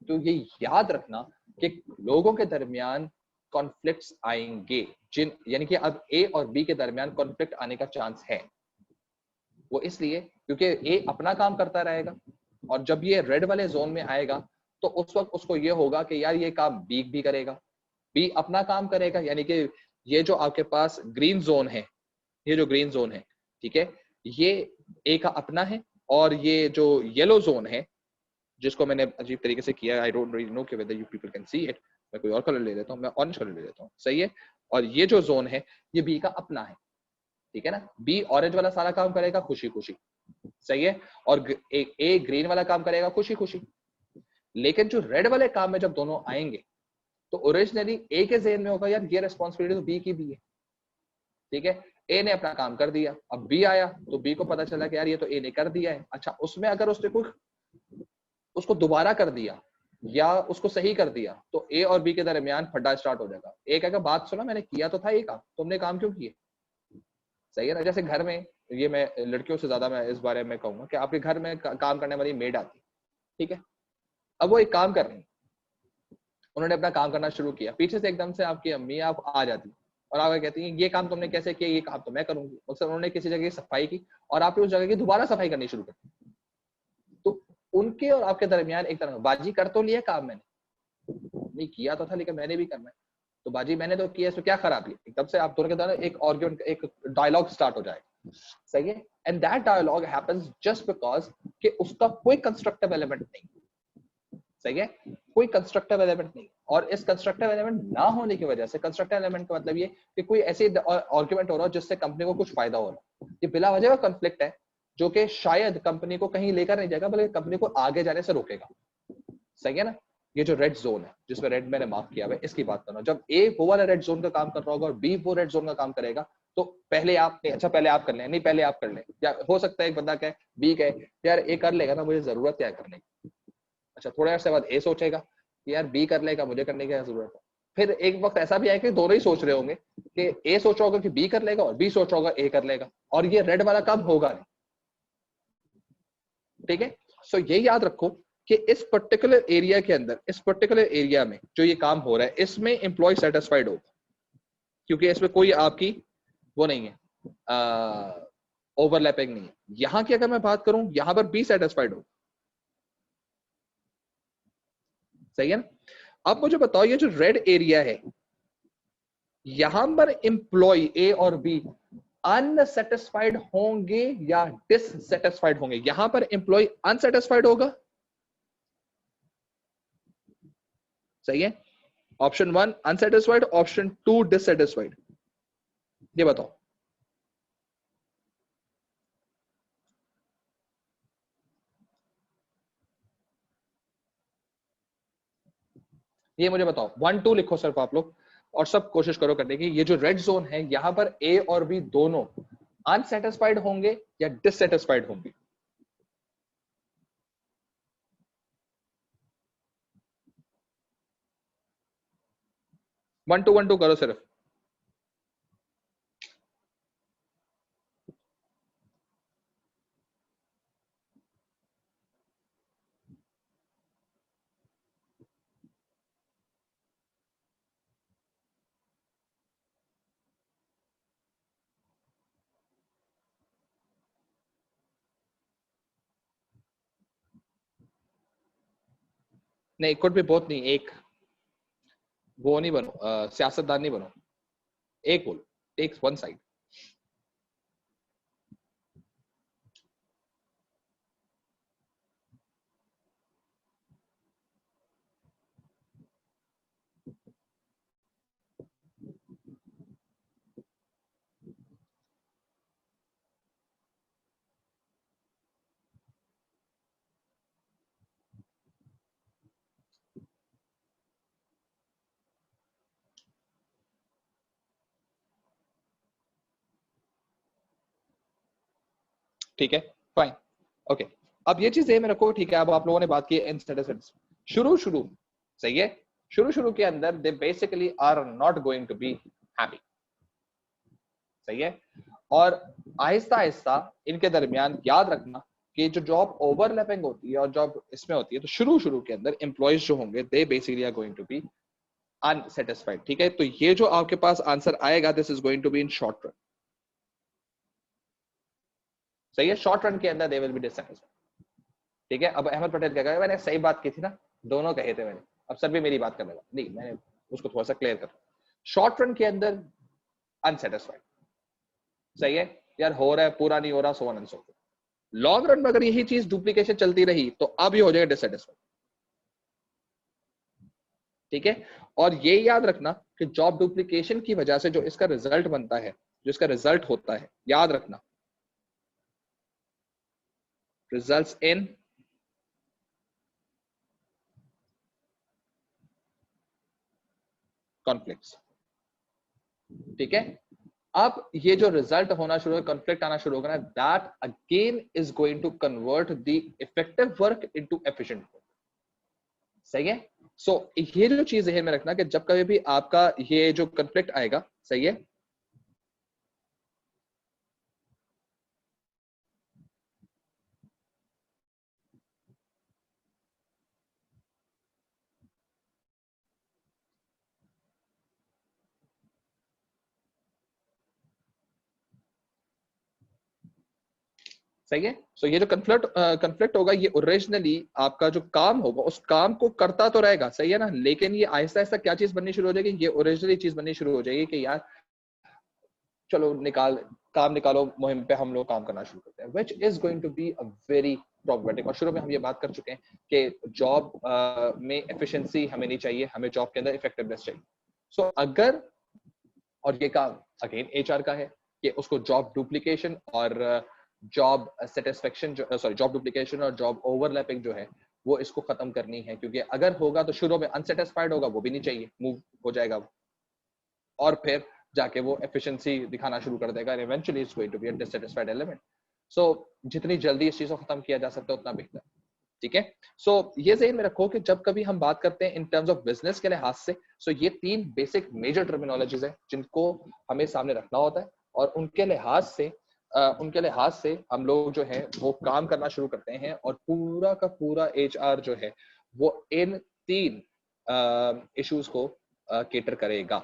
तो ये याद रखना कि लोगों के दरमियान कॉन्फ्लिक्ट्स आएंगे, जिन यानी कि अब ए और बी के दरमियान कॉन्फ्लिक्ट आने का चांस है। वो इसलिए क्योंकि ए अपना काम करता रहेगा और जब ये रेड वाले जोन में आएगा तो उस वक्त उसको ये होगा कि यार ये काम बी भी करेगा, बी अपना काम करेगा, यानी कि ये जो आपके पास ग्रीन जोन है, ये जो ग्रीन जोन है, ठीक है, ये ए का अपना है, और ये जो येलो जोन है जिसको मैंने अजीब तरीके से किया, आई डोंट रियली नो कि whether you people can see it, मैं कोई और कलर ले लेता हूँ, मैं ऑरेंज कलर ले लेता हूँ, सही है, और ये जो जोन है ये बी का अपना है, ठीक है ना, बी ऑरेंज वाला सारा काम करेगा खुशी खुशी, सही है, और ए ग्रीन वाला काम करेगा खुशी खुशी। लेकिन जो रेड वाले काम में जब दोनों आएंगे तो ओरिजिनली ए के जहन में होगा यार ये रिस्पॉन्सिबिलिटी तो बी की भी है, ठीक है, ए ने अपना काम कर दिया, अब बी आया तो बी को पता चला कि यार ये तो ए ने कर दिया है, अच्छा उसमें अगर उसने कुछ उसको दोबारा कर दिया या उसको सही कर दिया तो ए और बी के दरमियान फड्डा स्टार्ट हो जाएगा। ए कहेगा बात सुना, मैंने किया तो था ये काम, तुमने काम क्यों किए, सही है ना। जैसे घर में, ये मैं लड़कियों से ज्यादा मैं इस बारे में कहूंगा कि आपके घर में काम करने वाली मेड आती है, ठीक है, अब वो एक काम कर रही है, उन्होंने अपना काम करना शुरू किया, पीछे से एकदम से आपकी अम्मी आप आ जाती और आगे कहती है ये काम तुमने कैसे किया, ये काम तो मैं करूंगी, मकसद उन्होंने किसी जगह की सफाई की और आपने उस जगह की दोबारा सफाई करनी शुरू कर दी, तो उनके और आपके दरमियान एक तरह बाजी कर तो लिया काम, मैंने नहीं किया तो था लेकिन मैंने भी करना है, तो बाजी मैंने तो किया, तो क्या खराबी है, एकदम से आप दोनों के दौरान एक आर्ग्यूमेंट, एक डायलॉग स्टार्ट हो जाएगा, सही है, and that dialogue happens just because कि उसका कोई कंस्ट्रक्टिव एलिमेंट नहीं, सही है, कोई कंस्ट्रक्टिव एलिमेंट नहीं, और इस कंस्ट्रक्टिव एलिमेंट ना होने की वजह से, कंस्ट्रक्टिव एलिमेंट का मतलब ये कि कोई ऐसे आर्ग्यूमेंट हो रहा हो जिससे कंपनी को कुछ फायदा हो रहा है, ये बिला वजह का कॉन्फ्लिक्ट है जो कि शायद कंपनी को कहीं लेकर नहीं जाएगा बल्कि कंपनी को आगे जाने से रोकेगा, सही है ना। ये जो रेड जोन है जिसमें रेड मैंने मार्क किया हुआ है, इसकी बात कर रहा हूं, जब ए वो वाला रेड जोन का काम कर रहा होगा और बी वो रेड जोन का काम करेगा तो पहले आप नहीं, अच्छा पहले आप कर लें, नहीं पहले आप कर लें, या हो सकता है एक बंदा कहे, बी कहे यार ए कर लेगा ना, मुझे जरूरत क्या है करने की। अच्छा थोड़े अर्से बाद ए सोचेगा कि यार बी कर लेगा, मुझे करने की क्या जरूरत है। फिर एक वक्त ऐसा भी आएगा कि दोनों ही सोच रहे होंगे कि ए सोच रहा होगा कि बी कर लेगा और बी सोच रहा होगा ए कर लेगा, और ये रेड वाला काम होगा नहीं। ठीक है, सो ये याद रखो कि इस पर्टिकुलर एरिया के अंदर, इस पर्टिकुलर एरिया में जो ये काम हो रहा है, इसमें एम्प्लॉय सेटिस्फाइड होगा, क्योंकि इसमें कोई आपकी वो नहीं है, ओवरलैपिंग नहीं है। यहां की अगर मैं बात करूं, यहां पर बी सेटिस्फाइड हो, सही है ना। अब मुझे बताओ ये जो रेड एरिया है, यहां पर एम्प्लॉय ए और बी अनसेटिस्फाइड होंगे या डिससेटिस्फाइड होंगे। यहां पर एम्प्लॉय अनसेटिस्फाइड होगा, सही है। Option 1 unsatisfied, option 2 dissatisfied. ये बताओ। ये मुझे बताओ, 1 2 लिखो सिर्फ आप लोग, और सब कोशिश करो करने की। ये जो रेड जोन है, यहां पर ए और बी दोनों अनसेटिस्फाइड होंगे या डिससेटिस्फाइड होंगे। 1 2 1 2 करो सिर्फ। नहीं, कुछ भी बहुत नहीं, एक वो नहीं बनो, सियासतदान नहीं बनो, एक बोलो, टेक वन साइड। ठीक है, फाइन, ओके। अब ये चीज में रखो, ठीक है। अब आप लोगों ने बात की इनसेटिस्फाइड, शुरू शुरू, सही है, शुरू शुरू के अंदर they basically are not going to be happy, सही है। और आहिस्ता आहिस्ता इनके दरमियान याद रखना कि जो जॉब ओवरलैपिंग होती है और जॉब इसमें होती है, तो शुरू शुरू के अंदर एम्प्लॉयज जो होंगे they basically are going to be unsatisfied. ठीक है, तो ये जो आपके पास आंसर आएगा, this is going to be in short run, सही है। शॉर्ट रन के अंदर दे विल बी डिससेटिस्फाइड। ठीक है, अब अहमद पटेल क्या कहेगा, मैंने सही बात की थी ना, दोनों कहे थे मैंने, अब सर भी मेरी बात कर लेगा, नहीं मैंने उसको थोड़ा सा क्लियर कर। शॉर्ट रन के अंदर अनसेटिस्फाइड, सही है, यार हो रहा है पूरा नहीं हो रहा, सो on and so fourth. Long run में अगर यही चीज डुप्लीकेशन चलती रही तो अब ये हो जाएगा डिससेटिस्फाइड। ठीक है, और ये याद रखना कि जॉब डुप्लीकेशन की वजह से जो इसका रिजल्ट बनता है, जो इसका रिजल्ट होता है, याद रखना, रिजल्ट्स इन कॉन्फ्लिक्ट्स। ठीक है, अब ये जो रिजल्ट होना शुरू है, कॉन्फ्लिक्ट आना शुरू होगा ना, that again is going to convert the effective work into efficient work, सही है। सो ये जो चीज ध्यान में रखना कि जब कभी भी आपका ये जो कॉन्फ्लिक्ट आएगा, सही है, सही है। सो ये जो कन्फ्लिक्ट होगा, ये ओरिजिनली आपका जो काम होगा उस काम को करता तो रहेगा, सही है ना, लेकिन ये आहिस्ता आहिस्ता क्या चीज बननी शुरू हो जाएगी, ये ओरिजिनली चीज बननी शुरू हो जाएगी कि यार चलो काम निकालो, मुहिम पे हम लोग काम करना शुरू करते हैं, which is going to be a very problematic. और शुरू में हम ये बात कर चुके हैं कि जॉब में एफिशिएंसी हमें नहीं चाहिए, हमें जॉब के अंदर इफेक्टिवनेस चाहिए। सो अगर, और ये काम अगेन एचआर का है कि उसको जॉब डुप्लीकेशन और जॉब सेटिस्फेक्शन जो, सॉरी, जॉब डुप्लीकेशन और जॉब ओवरलैपिंग जो है वो इसको खत्म करनी है, क्योंकि अगर होगा तो शुरू में अनसेटिस्फाइड होगा, वो भी नहीं चाहिए, मूव हो जाएगा वो। और फिर जाके वो एफिशिएंसी दिखाना शुरू कर देगा, and eventually it's going to be a dissatisfied element. So जितनी जल्दी इस चीज को खत्म किया जा सकता है उतना बेहतर, ठीक है। सो ये ज़हन में रखो कि जब कभी हम बात करते हैं इन टर्म्स ऑफ बिजनेस के लिहाज से, सो ये 3 बेसिक मेजर टर्मिनोलॉजीज है जिनको हमें सामने रखना होता है, और उनके लिहाज से हम लोग जो है वो काम करना शुरू करते हैं, और पूरा का पूरा HR जो है वो इन 3 इश्यूज को केटर करेगा,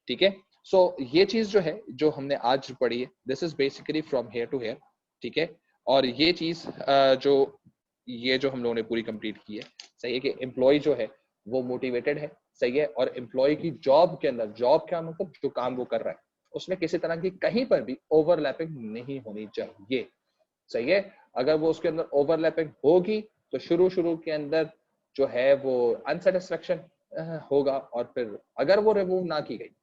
ठीक है। सो ये चीज जो है जो हमने आज पढ़ी है, this is basically from here to here, ठीक है। और ये चीज जो हम लोगों ने पूरी कंप्लीट की है, सही है कि एम्प्लॉय जो है वो मोटिवेटेड है, सही है, और एम्प्लॉय की जॉब के अंदर, जॉब क्या मतलब जो काम वो कर रहा है उसमें किसी तरह की कहीं पर भी ओवरलैपिंग नहीं होनी चाहिए, सही है। अगर वो उसके अंदर ओवरलैपिंग होगी तो शुरू शुरू के अंदर जो है वो अनसेटिस्फेक्शन होगा, और फिर अगर वो रिमूव ना की गई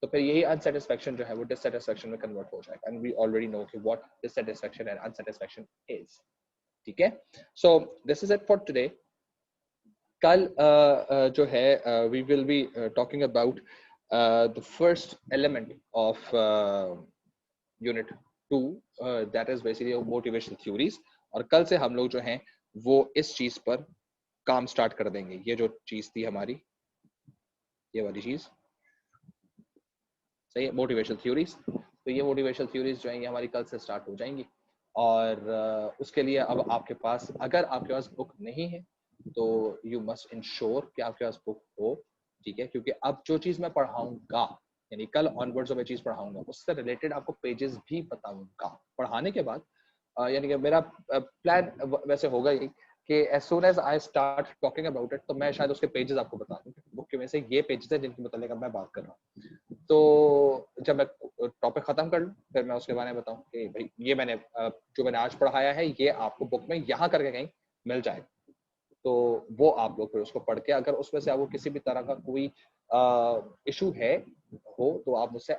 तो फिर यही अनसेटिस्फेक्शन जो है वो डिससेटिस्फेक्शन में कन्वर्ट हो जाएगा, एंड वी ऑलरेडी नो कि what dissatisfaction and unsatisfaction is, ठीक है। So this is it for today. कल जो है we will be talking about the first element of unit 2, that is basically motivational theories, और कल से हम लोग जो हैं वो इस चीज पर काम स्टार्ट कर देंगे। ये जो चीज थी हमारी, ये वाली चीज, सही है, मोटिवेशनल थ्योरीज। तो ये मोटिवेशनल थ्योरीज जो है ये हमारी कल से स्टार्ट हो जाएंगी, और उसके लिए अब आपके पास, अगर आपके पास बुक नहीं है तो यू मस्ट इंश्योर कि आपके पास बुक हो, ठीक है, क्योंकि अब जो चीज मैं पढ़ाऊंगा, यानी कल ऑनवर्ड जो मैं चीज पढ़ाऊंगा उससे रिलेटेड आपको पेजेस भी बताऊंगा पढ़ाने के बाद। यानी कि मेरा प्लान वैसे होगा ही कि as soon as I start talking about it तो मैं शायद उसके पेजेस आपको बता दूं, बुक के में से ये पेजेस है जिनके मतलब मैं बात कर रहा हूँ। तो जब मैं टॉपिक खत्म कर लूँ फिर मैं उसके बारे में बताऊं कि भाई ये मैंने जो मैंने आज पढ़ाया है ये आपको बुक में यहाँ करके कहीं मिल जाएगा, तो वो आप लोग फिर उसको पढ़ के अगर उसमें से आपको किसी भी तरह का कोई इशू है हो तो आप मुझसे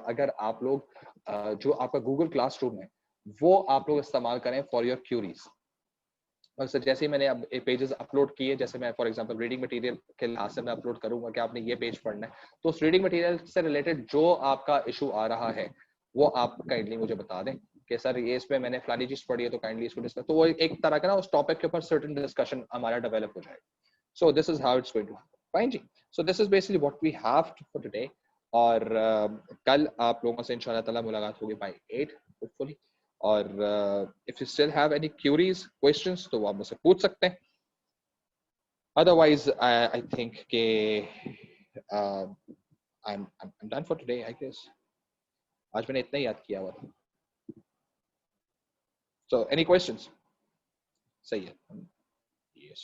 अगर आप लोग जो आपका गूगल क्लासरूम है वो आप लोग इस्तेमाल करें फॉर योर क्यूरीज। सर जैसे ही मैंने अब पेजेस अपलोड किए, जैसे मैं फॉर एग्जांपल रीडिंग मटेरियल के लिहाज से मैं अपलोड करूंगा कि आपने ये पेज पढ़ना है, तो उस रीडिंग मटेरियल से रिलेटेड जो आपका इशू आ रहा है वो आप काइंडली मुझे बता दें कि सर ये इसमें मैंने फलानी चीज पढ़ी है तो काइंडली इसको डिस्कस, तो वो एक तरह का ना उस टॉपिक के ऊपर सर्टेन डिस्कशन हमारा डेवलप हो जाएगा। So this is how it's going to fine जी। So this is basically what we have for today, और कल आप लोगों से इंशाल्लाह ताला मुलाकात होगी बाय 8 होपफुली, और if you still have any queries questions तो आप मुझसे पूछ सकते हैं, अदरवाइज आई थिंक के I'm done for today I guess। आज मैंने इतना ही याद किया हुआ था। So any questions? सही है। Yes।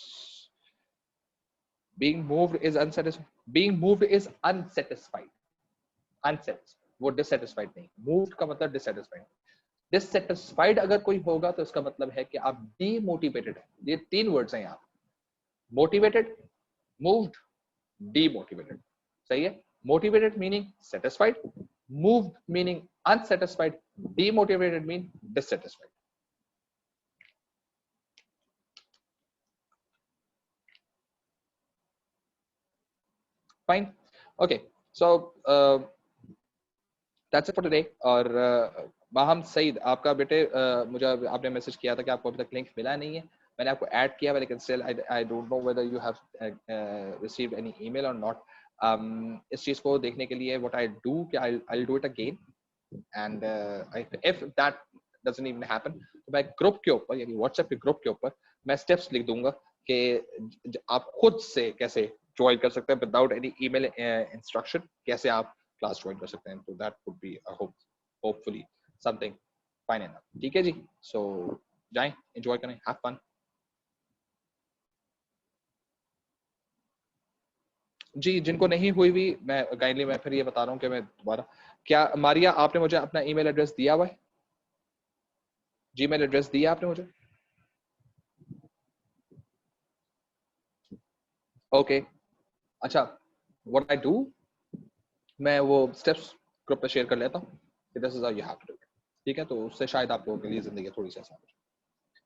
Being moved is unsatisfied। Being moved is unsatisfied। Unsatisfied वो dissatisfied नहीं, moved का मतलब dissatisfied। डिससेटिस्फाइड अगर कोई होगा तो इसका मतलब है कि आप डीमोटिवेटेड है। ये 3 वर्ड्स हैं यहाँ, मोटिवेटेड, मूव्ड, डीमोटिवेटेड, सही है। Motivated meaning satisfied, moved meaning unsatisfied, demotivated mean dissatisfied. Fine, okay, so that's it for today. और माहम सईद आपका बेटे मुझे आपने मैसेज किया था कि आपको अभी तक लिंक मिला नहीं है, मैंने आपको ऐड किया लेकिन still I don't know whether you have received any email और नॉट। इस चीज को देखने के लिए व्हाट आई डू कि I do it again, and if that doesn't even happen तो मैं ग्रुप के ऊपर यानी व्हाट्सएप के ग्रुप के ऊपर मैं स्टेप्स लिख दूंगा कि आप खुद से कैसे ज्वाइन कर सकते हैं विदाउट एनी ईमेल इंस्ट्रक्शन, कैसे आप क्लास ज्वाइन कर सकते हैं। तो that would be hopefully something fine enough, ठीक है जी। सो जाएं, एंजॉय करें, हैव फन। जी जिनको नहीं हुई भी मैं काइंडली मैं फिर ये बता रहा हूँ कि मैं दोबारा, क्या मारिया आपने मुझे अपना ईमेल एड्रेस दिया हुआ है? जीमेल एड्रेस दिया आपने मुझे? ओके अच्छा, व्हाट आई डू, मैं वो स्टेप्स ग्रुप पे शेयर कर लेता हूँ कि this is how you have to do it, ठीक है। तो उससे शायद आप लोगों के लिए जिंदगी थोड़ी सी आसान हो जाए।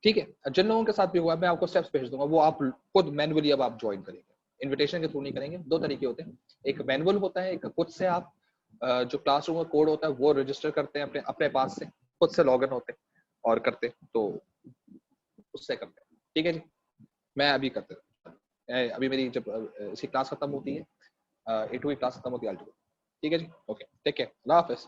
ठीक है, जिन लोगों के साथ भी हुआ मैं आपको स्टेप्स भेज दूंगा, वो आप खुद मैनुअली अब आप ज्वाइन करेंगे, इनविटेशन के थ्रू नहीं करेंगे। दो तरीके होते हैं, एक मैनुअल होता है, एक खुद से आप जो क्लासरूम का कोड होता है वो रजिस्टर करते हैं अपने अपने पास से, खुद से लॉग इन होते हैं और करते हैं, तो उससे करते हैं। ठीक है जी, मैं अभी करते हैं, अभी मेरी जब इसकी क्लास खत्म होती है, 8वीं क्लास खत्म होती है, ठीक है जी, ओके, टेक केयर, अल्लाह हाफिज।